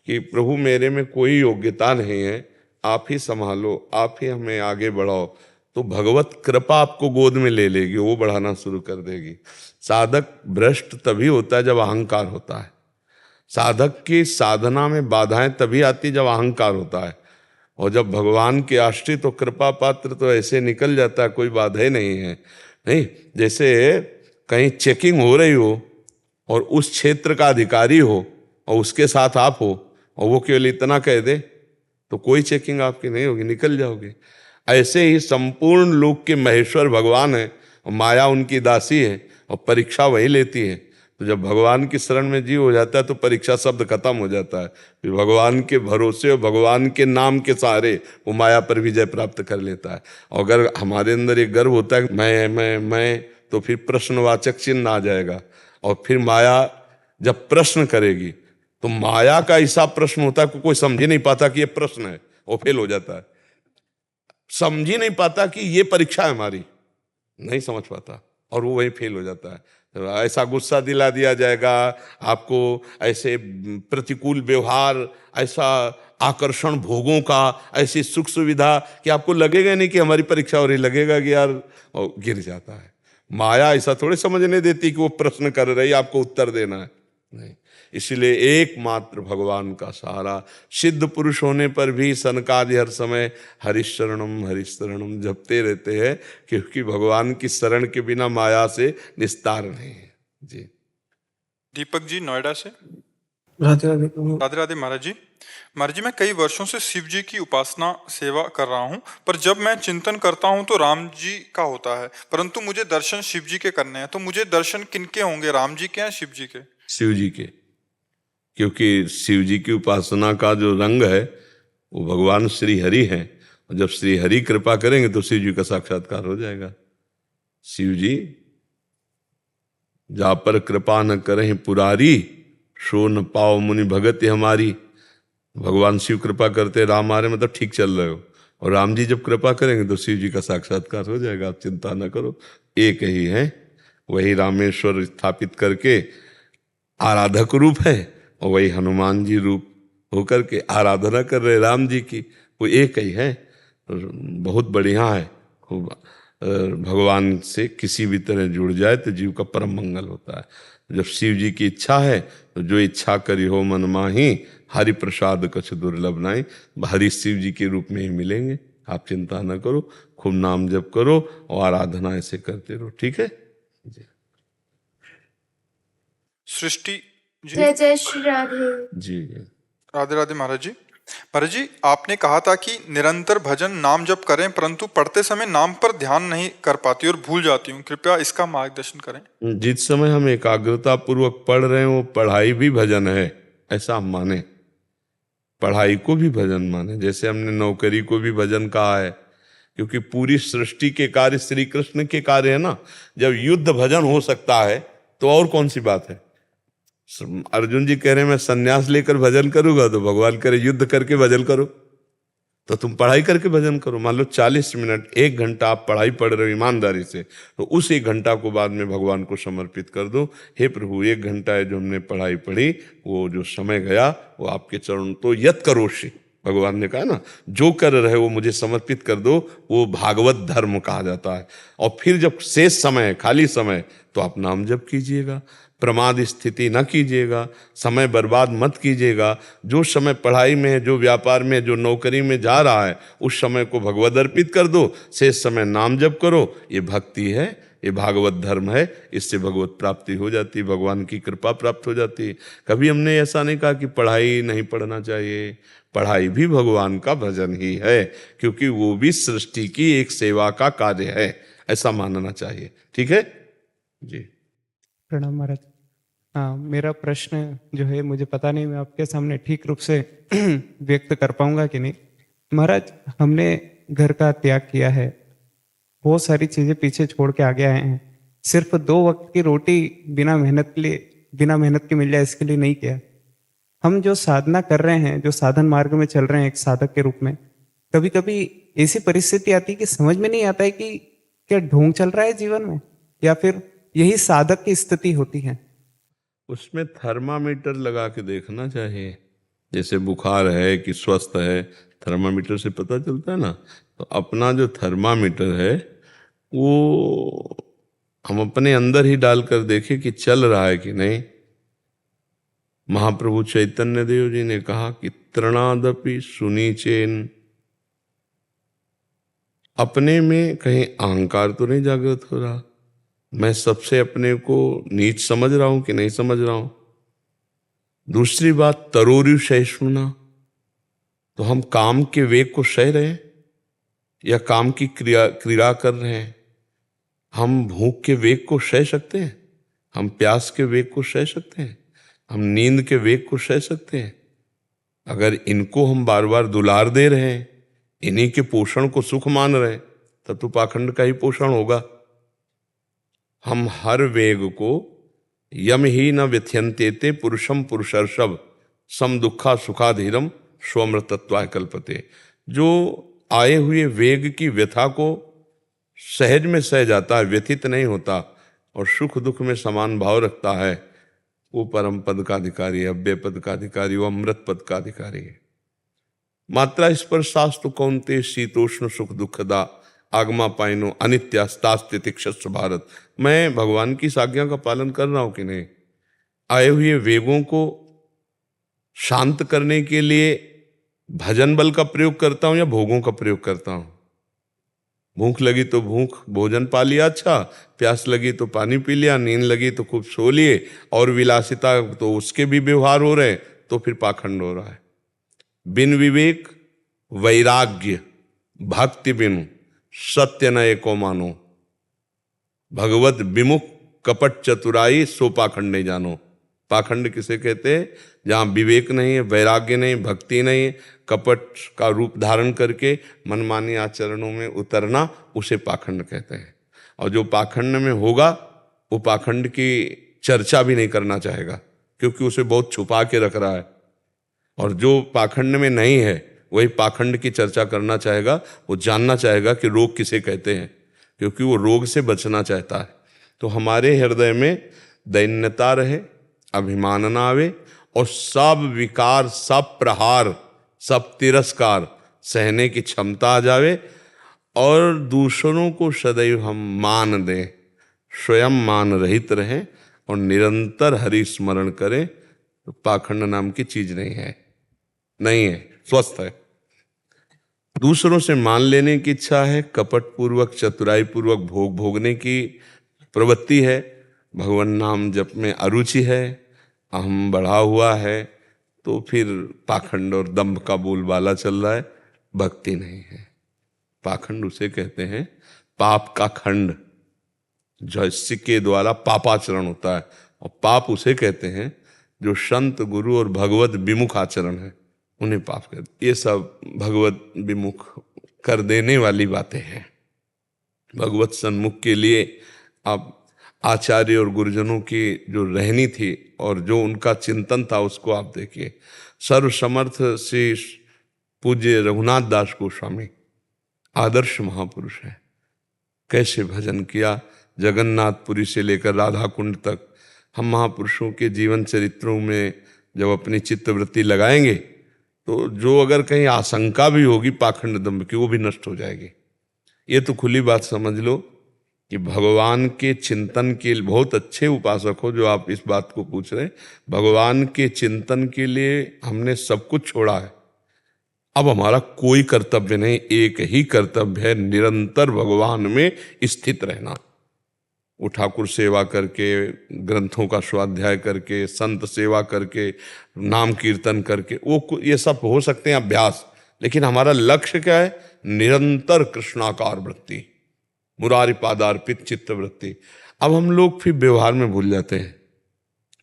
कि प्रभु मेरे में कोई योग्यता नहीं है, आप ही संभालो, आप ही हमें आगे बढ़ाओ, तो भगवत कृपा आपको गोद में ले लेगी, वो बढ़ाना शुरू कर देगी। साधक भ्रष्ट तभी होता है जब अहंकार होता है। साधक की साधना में बाधाएं तभी आती जब अहंकार होता है, और जब भगवान के आश्रित तो कृपा पात्र तो ऐसे निकल जाता है, कोई बाधा नहीं है। नहीं, जैसे कहीं चेकिंग हो रही हो और उस क्षेत्र का अधिकारी हो और उसके साथ आप हो और वो केवल इतना कह दे तो कोई चेकिंग आपकी नहीं होगी, निकल जाओगे। ऐसे ही संपूर्ण लोक के महेश्वर भगवान है और माया उनकी दासी है और परीक्षा वही लेती है। तो जब भगवान की शरण में जीव हो जाता है तो परीक्षा शब्द खत्म हो जाता है, फिर भगवान के भरोसे और भगवान के नाम के सहारे वो माया पर विजय प्राप्त कर लेता है। और अगर हमारे अंदर एक गर्व होता है मैं, तो फिर प्रश्नवाचक चिन्ह आ जाएगा, और फिर माया जब प्रश्न करेगी तो माया का ऐसा प्रश्न होता है कि कोई समझ ही नहीं पाता कि ये प्रश्न है, वो फेल हो जाता है। समझ ही नहीं पाता कि ये परीक्षा है हमारी, नहीं समझ पाता और वो वहीं फेल हो जाता है। ऐसा गुस्सा दिला दिया जाएगा आपको, ऐसे प्रतिकूल व्यवहार, ऐसा आकर्षण भोगों का, ऐसी सुख सुविधा कि आपको लगेगा नहीं कि हमारी परीक्षा हो रही, लगेगा कि यार, और गिर जाता है। माया ऐसा थोड़े समझने देती कि वो प्रश्न कर रही आपको उत्तर देना है, नहीं। इसलिए एकमात्र भगवान का सहारा। सिद्ध पुरुष होने पर भी सनकादि हर समय हरिशरणम जपते रहते हैं, क्योंकि भगवान की शरण के बिना माया से निस्तार नहीं है। जी दीपक जी नोएडा से। राधे राधे। राधे राधे महाराज जी। महाराज जी, मैं कई वर्षों से शिव जी की उपासना सेवा कर रहा हूँ, पर जब मैं चिंतन करता हूँ तो राम जी का होता है, परंतु मुझे दर्शन शिव जी के करने हैं। तो मुझे दर्शन किनके होंगे, राम जी के या शिव जी के? शिव जी के, क्योंकि शिव जी की उपासना का जो रंग है वो भगवान श्री हरि हैं, और जब श्री हरि कृपा करेंगे तो शिव जी का साक्षात्कार हो जाएगा। शिव जी जा पर कृपा न करें पुरारी, सो न पाओ मुनि भगति हमारी। भगवान शिव कृपा करते, राम आ रहे मतलब ठीक चल रहे हो, और राम जी जब कृपा करेंगे तो शिव जी का साक्षात्कार हो जाएगा। आप चिंता न करो, एक ही है, वही रामेश्वर स्थापित करके आराधक रूप है, और वही हनुमान जी रूप होकर के आराधना कर रहे राम जी की, वो एक ही है। बहुत बढ़िया है, खूब भगवान से किसी भी तरह जुड़ जाए तो जीव का परम मंगल होता है। जब शिव जी की इच्छा है तो जो इच्छा करी हो मन माही, हरि प्रसाद कछ दुर्लभ नाई। हरि शिव जी के रूप में ही मिलेंगे, आप चिंता न करो, खूब नाम जप करो और आराधना ऐसे करते रहो, ठीक है जी। सृष्टि जी। जय जय श्री राधे। जी राधे राधे महाराज जी। महाराज जी, आपने कहा था कि निरंतर भजन नाम जप करें, परंतु पढ़ते समय नाम पर ध्यान नहीं कर पाती और भूल जाती हूँ, कृपया इसका मार्गदर्शन करें। जिस समय हम एकाग्रता पूर्वक पढ़ रहे हैं वो पढ़ाई भी भजन है, ऐसा हम माने। पढ़ाई को भी भजन माने, जैसे हमने नौकरी को भी भजन कहा है, क्योंकि पूरी सृष्टि के कार्य श्री कृष्ण के कार्य है ना। जब युद्ध भजन हो सकता है तो और कौन सी बात है। अर्जुन जी कह रहे हैं मैं संन्यास लेकर भजन करूंगा, तो भगवान करे युद्ध करके भजन करो, तो तुम पढ़ाई करके भजन करो। मान लो 40 मिनट 1 घंटा आप पढ़ाई पढ़ रहे हो ईमानदारी से, तो उस 1 घंटा को बाद में भगवान को समर्पित कर दो। हे प्रभु, 1 घंटा है जो हमने पढ़ाई पढ़ी, वो जो समय गया वो आपके चरण, तो यत करोषि, भगवान ने कहा ना, जो कर रहे हो मुझे समर्पित कर दो, वो भागवत धर्म कहा जाता है। और फिर जब शेष समय खाली समय, तो आप नाम जप कीजिएगा, प्रमाद स्थिति न कीजिएगा, समय बर्बाद मत कीजिएगा। जो समय पढ़ाई में है, जो व्यापार में, जो नौकरी में जा रहा है, उस समय को भगवत अर्पित कर दो, शेष समय नाम जप करो। ये भक्ति है, ये भागवत धर्म है, इससे भगवत प्राप्ति हो जाती है, भगवान की कृपा प्राप्त हो जाती है। कभी हमने ऐसा नहीं कहा कि पढ़ाई नहीं पढ़ना चाहिए, पढ़ाई भी भगवान का भजन ही है, क्योंकि वो भी सृष्टि की एक सेवा का कार्य है, ऐसा मानना चाहिए। ठीक है जी। प्रणाम महाराज। हाँ, मेरा प्रश्न जो है, मुझे पता नहीं मैं आपके सामने ठीक रूप से व्यक्त कर पाऊंगा कि नहीं। महाराज, हमने घर का त्याग किया है, बहुत सारी चीजें पीछे छोड़ के आगे आए हैं, सिर्फ 2 वक्त की रोटी बिना मेहनत के मिल जाए इसके लिए नहीं किया। हम जो साधना कर रहे हैं, जो साधन मार्ग में चल रहे हैं एक साधक के रूप में, कभी कभी ऐसी परिस्थिति आती है कि समझ में नहीं आता है कि क्या ढोंग चल रहा है जीवन में, या फिर यही साधक की स्थिति होती है। उसमें थर्मामीटर लगा के देखना चाहिए, जैसे बुखार है कि स्वस्थ है, थर्मामीटर से पता चलता है ना। तो अपना जो थर्मामीटर है वो हम अपने अंदर ही डालकर देखें कि चल रहा है कि नहीं। महाप्रभु चैतन्य देव जी ने कहा कि तृणादपि सुनीचेन, अपने में कहीं अहंकार तो नहीं जागृत हो रहा, मैं सबसे अपने को नीच समझ रहा हूं कि नहीं समझ रहा हूं। दूसरी बात, तरोरु सहिष्णुना, तो हम काम के वेग को सह रहे हैं या काम की क्रिया कर रहे हैं। हम भूख के वेग को सह सकते हैं, हम प्यास के वेग को सह सकते हैं, हम नींद के वेग को सह सकते हैं। अगर इनको हम बार बार दुलार दे रहे हैं, इन्हीं के पोषण को सुख मान रहे हैं, तब तो पाखंड का ही पोषण होगा। हम हर वेग को यम ही न व्यथ्यन्ते पुरुषम पुरुषर्षभ सम दुखा सुखाधीरम स्वमृतत्वाय कल्पते, जो आए हुए वेग की व्यथा को सहज में सह जाता है, व्यथित नहीं होता और सुख दुख में समान भाव रखता है, वो परम पद का अधिकारी है, अव्यय पद का अधिकारी, वो अमृत पद का अधिकारी है। मात्रा स्पर्शास्तु कौन्ते शीतोष्ण सुख दुखदा आगमा पाइनो अनित्यास्तास्तितिक्षस्व भारत। मैं भगवान की आज्ञा का पालन कर रहा हूं कि नहीं। आए हुए वेगों को शांत करने के लिए भजन बल का प्रयोग करता हूं या भोगों का प्रयोग करता हूं। भूख लगी तो भोजन पा लिया, अच्छा, प्यास लगी तो पानी पी लिया, नींद लगी तो खूब सो लिए, और विलासिता तो उसके भी व्यवहार हो रहे हैं, तो फिर पाखंड हो रहा है। बिन विवेक वैराग्य भक्ति बिनु सत्य न एको मानो, भगवत विमुख कपट चतुराई सो पाखंड नहीं जानो। पाखंड किसे कहते हैं? जहाँ विवेक नहीं है, वैराग्य नहीं, भक्ति नहीं है, कपट का रूप धारण करके मनमानी आचरणों में उतरना, उसे पाखंड कहते हैं। और जो पाखंड में होगा वो पाखंड की चर्चा भी नहीं करना चाहेगा, क्योंकि उसे बहुत छुपा के रख रहा है। और जो पाखंड में नहीं है वही पाखंड की चर्चा करना चाहेगा, वो जानना चाहेगा कि रोग किसे कहते हैं, क्योंकि वो रोग से बचना चाहता है। तो हमारे हृदय में दैन्यता रहे, अभिमान ना आवे, और सब विकार, सब प्रहार, सब तिरस्कार सहने की क्षमता आ जावे, और दूसरों को सदैव हम मान दें, स्वयं मान रहित रहें और निरंतर हरि स्मरण करें, तो पाखंड नाम की चीज नहीं है, नहीं है, स्वस्थ है। दूसरों से मान लेने की इच्छा है, कपट पूर्वक चतुराई पूर्वक भोग भोगने की प्रवृत्ति है, भगवान नाम जप में अरुचि है, अहम बढ़ा हुआ है, तो फिर पाखंड और दंभ का बोलबाला चल रहा है, भक्ति नहीं है। पाखंड उसे कहते हैं पाप का खंड, जिसके द्वारा पापाचरण होता है, और पाप उसे कहते हैं जो संत गुरु और भगवत विमुख आचरण है, उन्हें पाप कहते। ये सब भगवत विमुख कर देने वाली बातें हैं। भगवत सन्मुख के लिए आप आचार्य और गुरुजनों की जो रहनी थी और जो उनका चिंतन था उसको आप देखिए। सर्वसमर्थ श्री पूज्य रघुनाथ दास गोस्वामी आदर्श महापुरुष है। कैसे भजन किया, जगन्नाथपुरी से लेकर राधा कुंड तक। हम महापुरुषों के जीवन चरित्रों में जब अपनी चित्तवृत्ति लगाएंगे तो जो अगर कहीं आशंका भी होगी पाखंड दंभ की, वो भी नष्ट हो जाएगी। ये तो खुली बात समझ लो कि भगवान के चिंतन के बहुत अच्छे उपासक हो जो आप इस बात को पूछ रहे हैं। भगवान के चिंतन के लिए हमने सब कुछ छोड़ा है। अब हमारा कोई कर्तव्य नहीं, एक ही कर्तव्य है, निरंतर भगवान में स्थित रहना। वो ठाकुर सेवा करके, ग्रंथों का स्वाध्याय करके, संत सेवा करके, नाम कीर्तन करके, वो ये सब हो सकते हैं अभ्यास, लेकिन हमारा लक्ष्य क्या है? निरंतर कृष्णाकार वृत्ति, मुरारी पादार्पित चित्त वृत्ति। अब हम लोग फिर व्यवहार में भूल जाते हैं।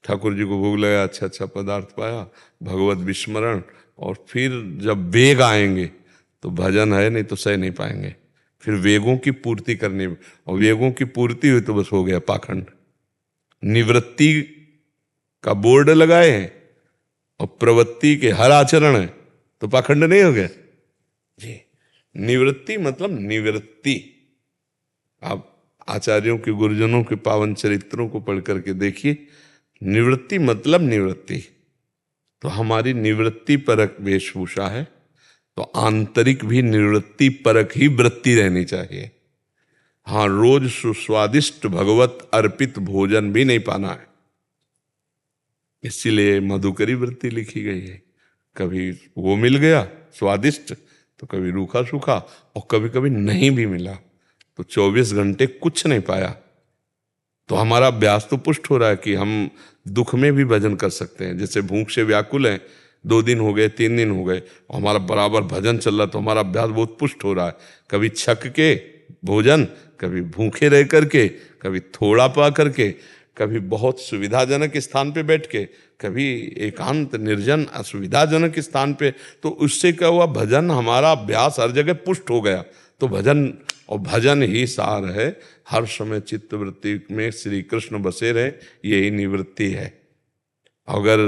ठाकुर जी को भोग लगा, अच्छा अच्छा पदार्थ पाया, भगवत विस्मरण, और फिर जब वेग आएंगे तो भजन है नहीं तो सह नहीं पाएंगे। फिर वेगों की पूर्ति करनी, और वेगों की पूर्ति हुई तो बस हो गया पाखंड। निवृत्ति का बोर्ड लगाए हैं और प्रवृत्ति के हर आचरण है तो पाखंड नहीं हो गया जी। निवृत्ति मतलब निवृत्ति। आप आचार्यों के, गुरुजनों के पावन चरित्रों को पढ़ करके देखिए, निवृत्ति मतलब निवृत्ति। तो हमारी निवृत्ति परक वेशभूषा है, तो आंतरिक भी निवृत्ति परक ही वृत्ति रहनी चाहिए। हाँ, रोज सुस्वादिष्ट भगवत अर्पित भोजन भी नहीं पाना है, इसीलिए मधुकरी वृत्ति लिखी गई है। कभी वो मिल गया स्वादिष्ट तो कभी रूखा सूखा, और कभी कभी नहीं भी मिला तो 24 घंटे कुछ नहीं पाया। तो हमारा अभ्यास तो पुष्ट हो रहा है कि हम दुख में भी भजन कर सकते हैं। जैसे भूख से व्याकुल हैं, 2 दिन हो गए, 3 दिन हो गए, और हमारा बराबर भजन चल रहा, तो हमारा अभ्यास बहुत पुष्ट हो रहा है। कभी छक के भोजन, कभी भूखे रह करके, कभी थोड़ा पा करके, कभी बहुत सुविधाजनक स्थान पे बैठ के, कभी एकांत निर्जन असुविधाजनक स्थान पे। तो उससे क्या हुआ? भजन, हमारा अभ्यास हर जगह पुष्ट हो गया। तो भजन, और भजन ही सार है। हर समय चित्तवृत्ति में श्री कृष्ण बसे रहे, यही निवृत्ति है। अगर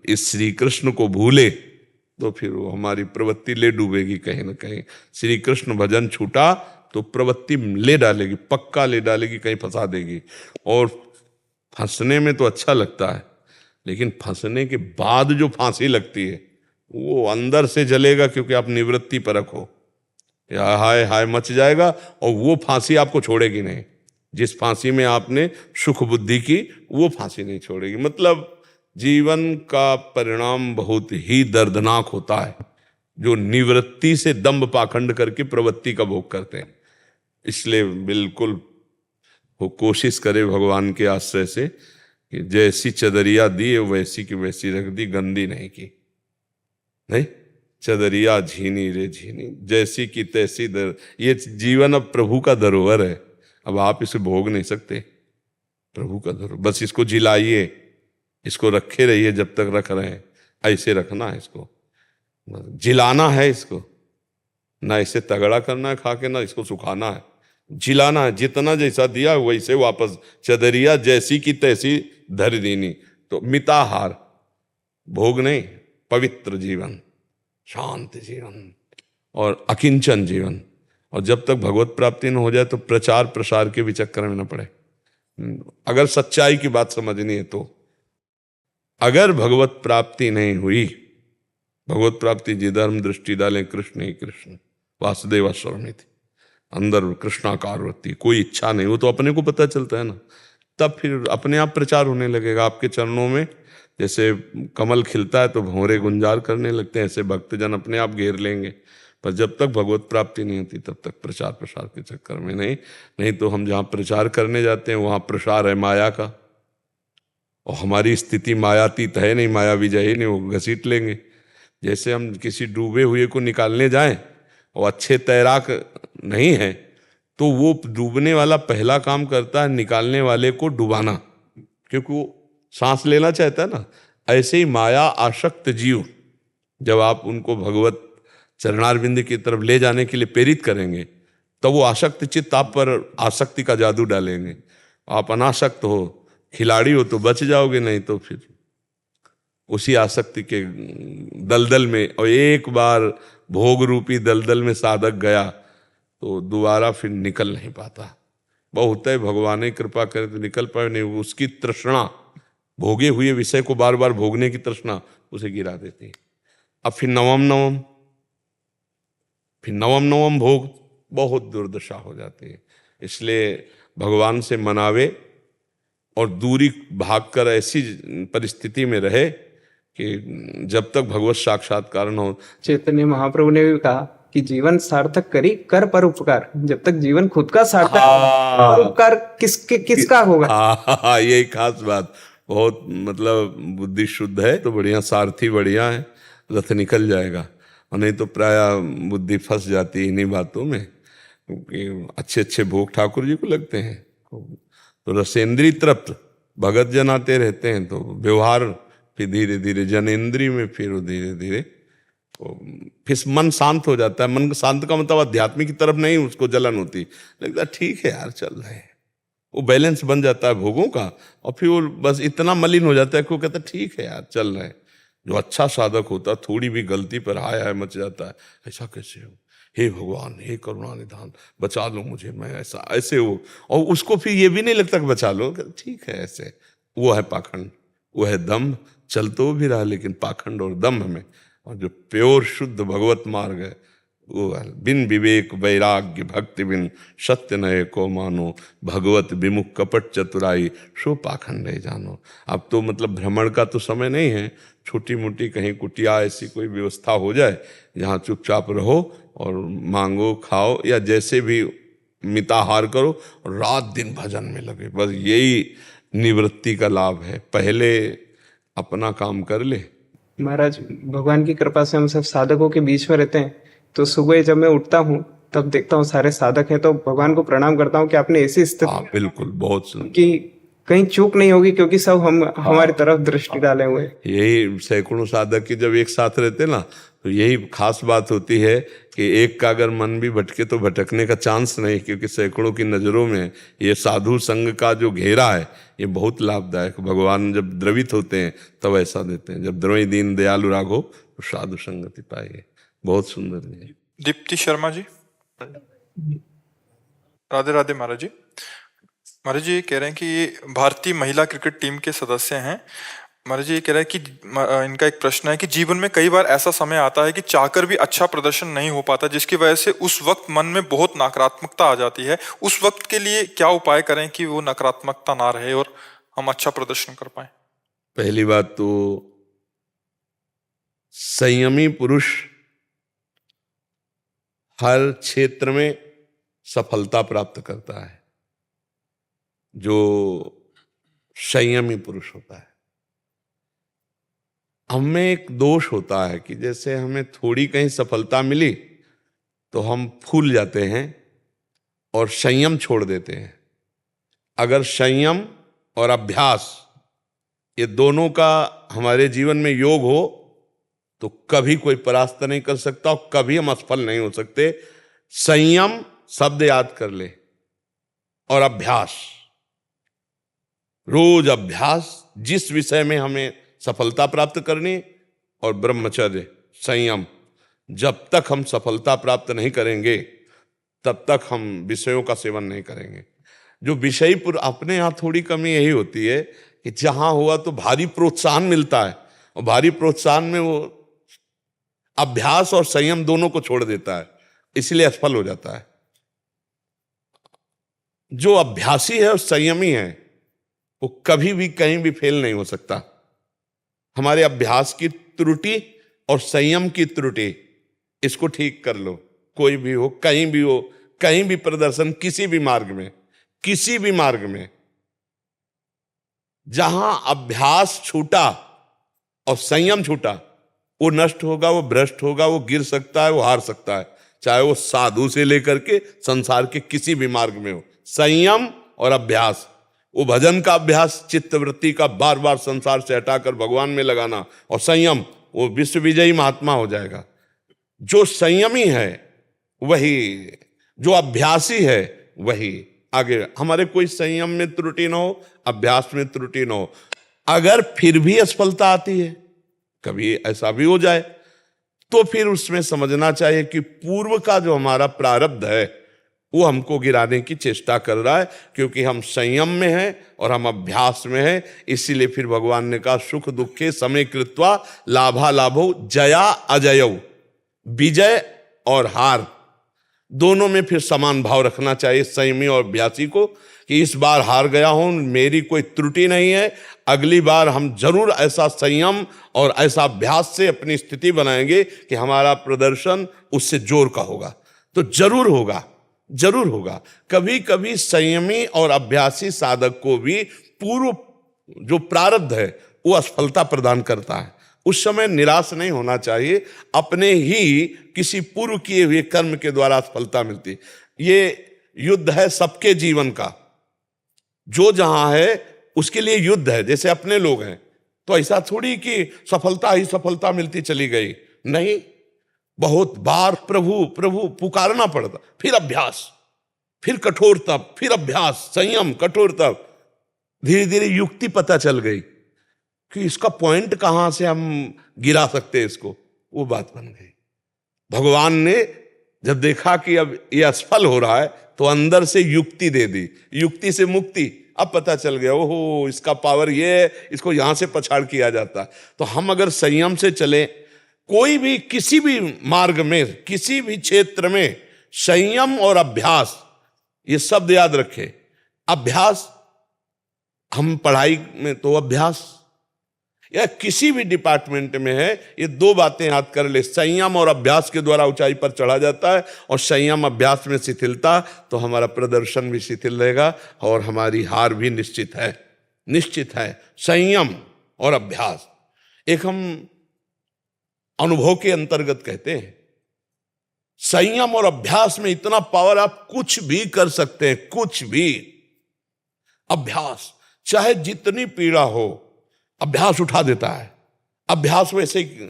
इस श्री कृष्ण को भूले तो फिर वो हमारी प्रवृत्ति ले डूबेगी कहीं ना कहीं। श्री कृष्ण भजन छूटा तो प्रवृत्ति ले डालेगी, पक्का ले डालेगी, कहीं फंसा देगी। और फंसने में तो अच्छा लगता है, लेकिन फंसने के बाद जो फांसी लगती है वो अंदर से जलेगा, क्योंकि आप निवृत्ति परक हो। या हाय हाय मच जाएगा, और वो फांसी आपको छोड़ेगी नहीं। जिस फांसी में आपने सुख बुद्धि की, वो फांसी नहीं छोड़ेगी। मतलब जीवन का परिणाम बहुत ही दर्दनाक होता है जो निवृत्ति से दंभ पाखंड करके प्रवृत्ति का भोग करते हैं। इसलिए बिल्कुल वो कोशिश करे भगवान के आश्रय से कि जैसी चदरिया दी वैसी की वैसी रख दी, गंदी नहीं की। नहीं, चदरिया झीनी रे झीनी, जैसी की तैसी दर। ये जीवन अब प्रभु का धरोहर है, अब आप इसे भोग नहीं सकते। प्रभु का धरोहर, बस इसको जिलाइए, इसको रखे रहिए जब तक रख रहे हैं। ऐसे रखना है इसको, जिलाना है इसको, ना इसे तगड़ा करना है खा के, ना इसको सुखाना है, जिलाना है। जितना जैसा दिया वैसे वापस, चदरिया जैसी की तैसी धर दीनी। तो मिताहार, भोग नहीं, पवित्र जीवन, शांत जीवन और अकिंचन जीवन। और जब तक भगवत प्राप्ति न हो जाए तो प्रचार प्रसार के भी चक्कर में न पड़े। अगर सच्चाई की बात समझनी है तो अगर भगवत प्राप्ति नहीं हुई, भगवत प्राप्ति जिधर्म दृष्टि डालें कृष्ण ही कृष्ण वासुदेव स्वरमिति, अंदर कृष्णाकार वृत्ति, कोई इच्छा नहीं, वो तो अपने को पता चलता है ना। तब फिर अपने आप प्रचार होने लगेगा आपके चरणों में। जैसे कमल खिलता है तो भंवरे गुंजार करने लगते हैं, ऐसे भक्तजन अपने आप घेर लेंगे। पर जब तक भगवत प्राप्ति नहीं होती तब तक प्रचार प्रसार के चक्कर में नहीं। नहीं तो हम जहाँ प्रचार करने जाते हैं वहाँ प्रसार है माया का, और हमारी स्थिति मायातीत है नहीं, माया विजय ही नहीं, वो घसीट लेंगे। जैसे हम किसी डूबे हुए को निकालने जाएं और अच्छे तैराक नहीं है तो वो डूबने वाला पहला काम करता है निकालने वाले को डुबाना, क्योंकि वो सांस लेना चाहता है ना। ऐसे ही माया आसक्त जीव जब आप उनको भगवत चरणारविंद की तरफ ले जाने के लिए प्रेरित करेंगे तो वो आसक्त चित्त आप पर आसक्ति का जादू डालेंगे। आप अनासक्त हो, खिलाड़ी हो तो बच जाओगे, नहीं तो फिर उसी आसक्ति के दलदल में, और एक बार भोग रूपी दलदल में साधक गया तो दोबारा फिर निकल नहीं पाता। बहुत है, भगवान ही कृपा करे तो निकल पाए, नहीं उसकी तृष्णा, भोगे हुए विषय को बार बार भोगने की तृष्णा उसे गिरा देती है। अब फिर नवम भोग, बहुत दुर्दशा हो जाती है। इसलिए भगवान से मनावे और दूरी भागकर ऐसी परिस्थिति में रहे कि जब तक भगवत साक्षात्कार न हो। चैतन्य महाप्रभु ने भी कहा कि जीवन सार्थक करी कर पर उपकार। जब तक जीवन खुद का सार्थक पर उपकार किसका होगा? हाँ, यही खास बात। बहुत मतलब बुद्धि शुद्ध है तो बढ़िया, सारथी बढ़िया है, रथ निकल जाएगा। और नहीं तो प्राय बुद्धि फंस जाती है इन्हीं बातों में, क्योंकि अच्छे अच्छे भोग ठाकुर जी को लगते हैं तो रसेंद्री तृप्त भगत जन आते रहते हैं, तो व्यवहार फिर धीरे धीरे जनेन्द्री में, फिर धीरे धीरे फिर मन शांत हो जाता है। मन शांत का मतलब अध्यात्म की तरफ नहीं उसको जलन होती, लगता ठीक है यार चल रहे हैं, वो बैलेंस बन जाता है भोगों का। और फिर वो बस इतना मलिन हो जाता है कि वो कहता ठीक है यार चल रहे हैं। जो अच्छा साधक होता थोड़ी भी गलती पर हाय हाय मच जाता है, ऐसा कैसे हो, हे भगवान, हे करुणा निधान, बचा लो मुझे, मैं ऐसा ऐसे हो। और उसको फिर ये भी नहीं लगता कि बचा लो, ठीक है ऐसे। वो है पाखंड, वो है दम्भ। चल तो भी रहा लेकिन पाखंड और दम्भ में। और जो प्योर शुद्ध भगवत मार्ग है वो है बिन विवेक वैराग्य भक्ति बिन सत्य नये को मानो, भगवत विमुख कपट चतुराई सो पाखंड है जानो। अब तो मतलब भ्रमण का तो समय नहीं है, छोटी मोटी कहीं कुटिया ऐसी कोई व्यवस्था हो जाए जहाँ चुपचाप रहो और मांगो खाओ, या जैसे भी मिताहार करो और रात दिन भजन में लगे, बस यही निवृत्ति का लाभ है। पहले अपना काम कर ले। महाराज, भगवान की कृपा से हम सब साधकों के बीच में रहते हैं, तो सुबह जब मैं उठता हूँ तब देखता हूँ सारे साधक हैं, तो भगवान को प्रणाम करता हूँ कि आपने ऐसी स्थिति बिल्कुल, बहुत सुंदर, कि कहीं चूक नहीं होगी, क्योंकि सब हमारी तरफ दृष्टि डाले हुए। यही सैकड़ों साधक की जब एक साथ रहते ना तो यही खास बात होती है कि एक का अगर मन भी भटके तो भटकने का चांस नहीं, क्योंकि सैकड़ों की नजरों में ये साधु संग का जो घेरा है ये बहुत लाभदायक। भगवान जब द्रवित होते हैं तब ऐसा देते हैं, जब द्रवि दीन दयालु राघो तो साधु संगति पाएंगे। बहुत सुंदर है। दीप्ति शर्मा जी, राधे राधे महाराज जी। महाराज जी कह रहे हैं कि ये भारतीय महिला क्रिकेट टीम के सदस्य हैं। महाराज जी कह रहे हैं कि इनका एक प्रश्न है कि जीवन में कई बार ऐसा समय आता है कि चाहकर भी अच्छा प्रदर्शन नहीं हो पाता, जिसकी वजह से उस वक्त मन में बहुत नकारात्मकता आ जाती है। उस वक्त के लिए क्या उपाय करें कि वो नकारात्मकता ना रहे और हम अच्छा प्रदर्शन कर पाए? पहली बात तो संयमी पुरुष हर क्षेत्र में सफलता प्राप्त करता है। जो संयमी पुरुष होता है, हमें एक दोष होता है कि जैसे हमें थोड़ी कहीं सफलता मिली तो हम फूल जाते हैं और संयम छोड़ देते हैं। अगर संयम और अभ्यास ये दोनों का हमारे जीवन में योग हो तो कभी कोई परास्त नहीं कर सकता और कभी हम असफल नहीं हो सकते। संयम शब्द याद कर ले और अभ्यास, रोज अभ्यास, जिस विषय में हमें सफलता प्राप्त करनी, और ब्रह्मचर्य संयम। जब तक हम सफलता प्राप्त नहीं करेंगे तब तक हम विषयों का सेवन नहीं करेंगे। जो विषय पर अपने यहाँ थोड़ी कमी यही होती है कि जहां हुआ तो भारी प्रोत्साहन मिलता है और भारी प्रोत्साहन में वो अभ्यास और संयम दोनों को छोड़ देता है, इसलिए असफल हो जाता है। जो अभ्यासी है और संयमी है वो कभी भी कहीं भी फेल नहीं हो सकता। हमारे अभ्यास की त्रुटि और संयम की त्रुटि, इसको ठीक कर लो। कोई भी हो, कहीं भी हो, कहीं भी प्रदर्शन, किसी भी मार्ग में, किसी भी मार्ग में जहां अभ्यास छूटा और संयम छूटा, वो नष्ट होगा, वो भ्रष्ट होगा, वो गिर सकता है, वो हार सकता है, चाहे वो साधु से लेकर के संसार के किसी भी मार्ग में हो। संयम और अभ्यास, वो भजन का अभ्यास, चित्तवृत्ति का बार बार संसार से हटाकर भगवान में लगाना, और संयम, वो विश्व विजयी महात्मा हो जाएगा। जो संयमी है वही, जो अभ्यासी है वही आगे। हमारे कोई संयम में त्रुटि न हो, अभ्यास में त्रुटि न हो, अगर फिर भी असफलता आती है, कभी ऐसा भी हो जाए, तो फिर उसमें समझना चाहिए कि पूर्व का जो हमारा प्रारब्ध है वो हमको गिराने की चेष्टा कर रहा है, क्योंकि हम संयम में हैं और हम अभ्यास में हैं। इसीलिए फिर भगवान ने कहा सुख दुखे समय कृत्वा लाभा लाभो जया अजयौ, विजय और हार दोनों में फिर समान भाव रखना चाहिए संयमी और अभ्यासी को, कि इस बार हार गया हूं, मेरी कोई त्रुटि नहीं है, अगली बार हम जरूर ऐसा संयम और ऐसा अभ्यास से अपनी स्थिति बनाएंगे कि हमारा प्रदर्शन उससे जोर का होगा। तो जरूर होगा, जरूर होगा। कभी कभी संयमी और अभ्यासी साधक को भी पूर्व जो प्रारब्ध है वो असफलता प्रदान करता है। उस समय निराश नहीं होना चाहिए, अपने ही किसी पूर्व किए हुए कर्म के द्वारा असफलता मिलती। ये युद्ध है सबके जीवन का, जो जहां है उसके लिए युद्ध है। जैसे अपने लोग हैं तो ऐसा थोड़ी कि सफलता ही सफलता मिलती चली गई, नहीं, बहुत बार प्रभु प्रभु पुकारना पड़ता, फिर अभ्यास, फिर कठोर तप, फिर अभ्यास, संयम, कठोर तप, धीरे धीरे युक्ति पता चल गई कि इसका पॉइंट कहां से हम गिरा सकते हैं इसको, वो बात बन गई। भगवान ने जब देखा कि अब ये असफल हो रहा है तो अंदर से युक्ति दे दी, युक्ति से मुक्ति। अब पता चल गया ओहो इसका पावर ये है, इसको यहां से पछाड़ किया जाता। तो हम अगर संयम से चले, कोई भी किसी भी मार्ग में, किसी भी क्षेत्र में, संयम और अभ्यास, ये शब्द याद रखें। अभ्यास, हम पढ़ाई में तो अभ्यास, या किसी भी डिपार्टमेंट में है, ये दो बातें याद कर ले। संयम और अभ्यास के द्वारा ऊंचाई पर चढ़ा जाता है, और संयम अभ्यास में शिथिलता, तो हमारा प्रदर्शन भी शिथिल रहेगा और हमारी हार भी निश्चित है, निश्चित है। संयम और अभ्यास एक हम अनुभव के अंतर्गत कहते हैं। संयम और अभ्यास में इतना पावर, आप कुछ भी कर सकते हैं, कुछ भी। अभ्यास, चाहे जितनी पीड़ा हो, अभ्यास उठा देता है। अभ्यास वैसे ही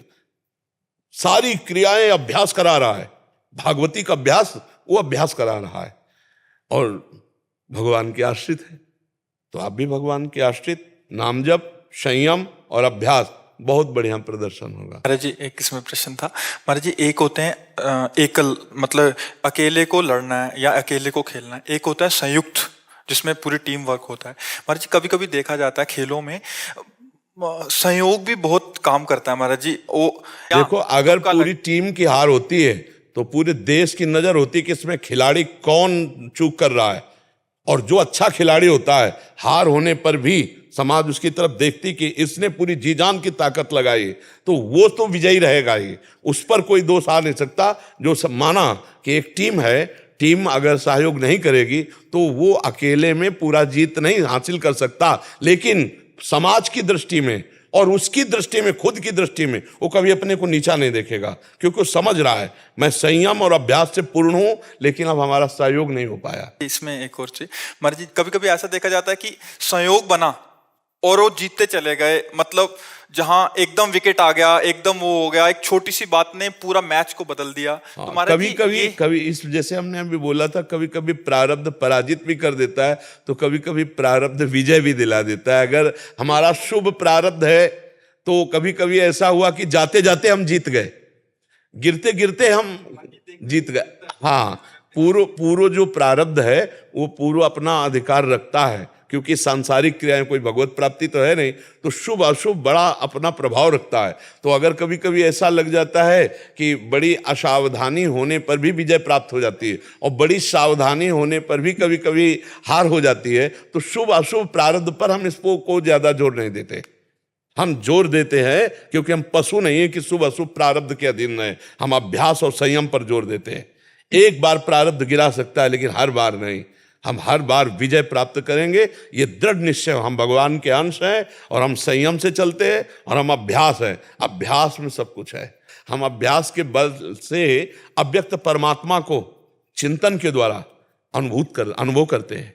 सारी क्रियाएं अभ्यास करा रहा है। भागवती का अभ्यास वो अभ्यास करा रहा है, और भगवान के आश्रित है। तो आप भी भगवान के आश्रित, नाम जप, संयम और अभ्यास, बहुत बढ़िया प्रदर्शन होगा। महाराज जी एक इसमें प्रश्न था। महाराज जी, एक होते हैं एकल, मतलब अकेले को लड़ना है या अकेले को खेलना है, एक होता है संयुक्त जिसमें पूरी टीम वर्क होता है। महाराज जी कभी कभी देखा जाता है खेलों में संयोग भी बहुत काम करता है महाराज जी। वो देखो, अगर पूरी टीम की हार होती है तो पूरे देश की नजर होती है कि इसमें खिलाड़ी कौन चूक कर रहा है, और जो अच्छा खिलाड़ी होता है, हार होने पर भी समाज उसकी तरफ देखती कि इसने पूरी जी जान की ताकत लगाई, तो वो तो विजयी रहेगा ही, उस पर कोई दोष आ नहीं सकता। जो सब माना कि एक टीम है, टीम अगर सहयोग नहीं करेगी तो वो अकेले में पूरा जीत नहीं हासिल कर सकता, लेकिन समाज की दृष्टि में और उसकी दृष्टि में, खुद की दृष्टि में, वो कभी अपने को नीचा नहीं देखेगा, क्योंकि वो समझ रहा है मैं संयम और अभ्यास से पूर्ण हूं, लेकिन अब हमारा सहयोग नहीं हो पाया। इसमें एक और चीज महाराज जी, कभी कभी ऐसा देखा जाता है कि संयोग बना और वो जीतते चले गए, मतलब जहां एकदम विकेट आ गया, एकदम वो हो गया, एक छोटी सी बात ने पूरा मैच को बदल दिया। तो कभी कभी कभी इस, जैसे हमने अभी बोला था, कभी कभी प्रारब्ध पराजित भी कर देता है, तो कभी कभी प्रारब्ध विजय भी दिला देता है। अगर हमारा शुभ प्रारब्ध है तो कभी कभी ऐसा हुआ कि जाते जाते हम जीत गए, गिरते गिरते हम जीत गए। हाँ, पूर्व जो प्रारब्ध है वो पूर्व अपना अधिकार रखता है, क्योंकि सांसारिक क्रियाएं, कोई भगवत प्राप्ति तो है नहीं, तो शुभ अशुभ बड़ा अपना प्रभाव रखता है। तो अगर कभी कभी ऐसा लग जाता है कि बड़ी असावधानी होने पर भी विजय प्राप्त हो जाती है, और बड़ी सावधानी होने पर भी कभी कभी हार हो जाती है, तो शुभ अशुभ प्रारब्ध पर हम इसको को ज्यादा जोर नहीं देते। हम जोर देते हैं क्योंकि हम पशु नहीं है कि शुभ अशुभ प्रारब्ध के अधीन है, हम अभ्यास और संयम पर जोर देते हैं। एक बार प्रारब्ध गिरा सकता है, लेकिन हर बार नहीं। हम हर बार विजय प्राप्त करेंगे, ये दृढ़ निश्चय। हम भगवान के अंश हैं और हम संयम से चलते हैं और हम अभ्यास है, अभ्यास में सब कुछ है। हम अभ्यास के बल से अव्यक्त परमात्मा को चिंतन के द्वारा अनुभव करते हैं।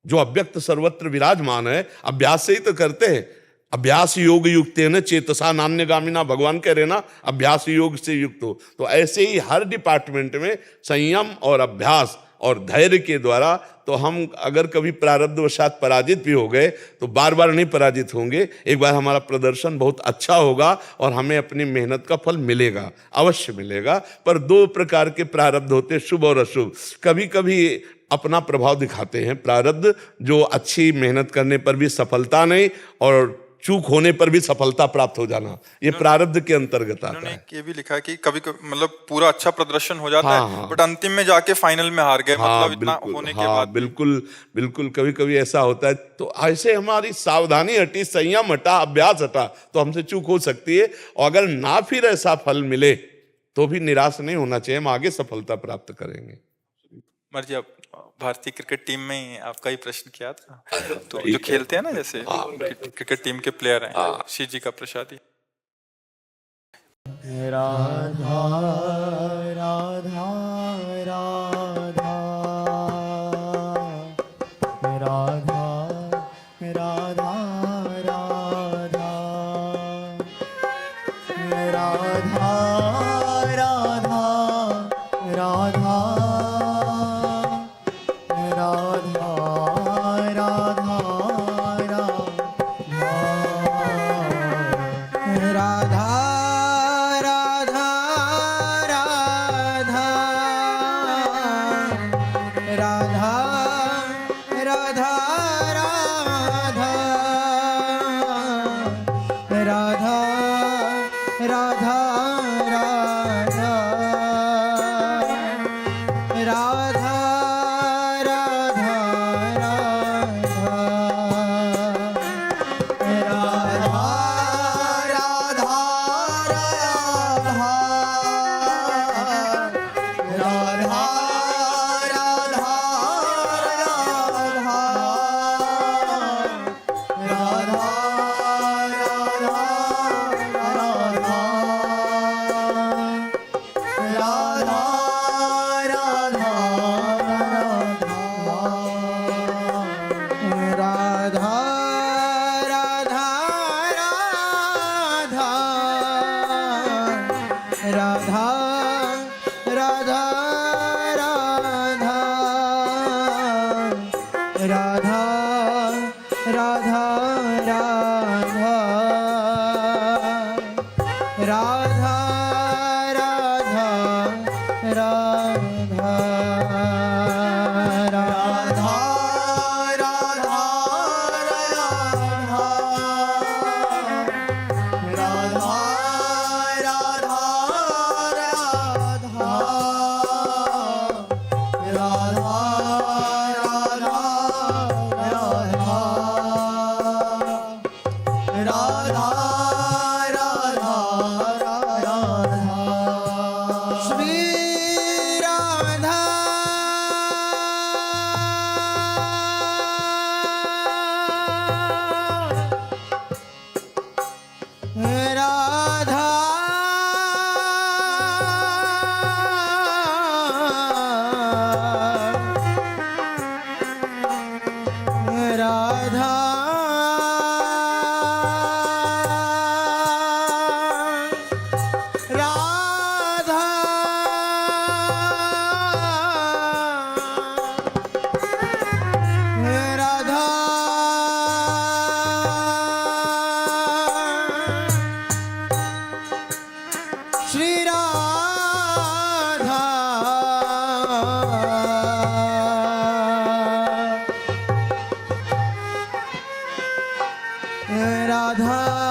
जो अव्यक्त सर्वत्र विराजमान है, अभ्यास से ही तो करते हैं। अभ्यास योग युक्त है न चेतसा नान्यगामिना, भगवान कह रहे ना, अभ्यास योग से युक्त हो। तो ऐसे ही हर डिपार्टमेंट में संयम और अभ्यास और धैर्य के द्वारा, तो हम अगर कभी प्रारब्धवशात पराजित भी हो गए तो बार बार नहीं पराजित होंगे। एक बार हमारा प्रदर्शन बहुत अच्छा होगा और हमें अपनी मेहनत का फल मिलेगा, अवश्य मिलेगा। पर दो प्रकार के प्रारब्ध होते हैं, शुभ और अशुभ। कभी कभी अपना प्रभाव दिखाते हैं प्रारब्ध, जो अच्छी मेहनत करने पर भी सफलता नहीं और चूक होने पर भी सफलता प्राप्त हो जाना, ये प्रारब्ध के अंतर्गत आता है। ये भी लिखा है कि कभी कभी मतलब पूरा अच्छा प्रदर्शन हो जाता हाँ, है, हाँ। बट अंतिम में जाके फाइनल में हार गए, हाँ, मतलब इतना बिल्कुल, होने के हाँ, बाद। बिल्कुल बिल्कुल, कभी कभी ऐसा होता है। तो ऐसे हमारी सावधानी हटी, संयम हटा, अभ्यास हटा, तो हमसे चूक हो सकती है। और अगर ना फिर ऐसा फल मिले तो भी निराश नहीं होना चाहिए, हम आगे सफलता प्राप्त करेंगे। मर्जी, आप भारतीय क्रिकेट टीम में ही आपका ही प्रश्न किया था, तो जो खेलते हैं ना, जैसे क्रिकेट टीम के प्लेयर हैं, श्री जी का प्रसादी। राधा राधा राधा राधा राधा राधा राधा राधा राधा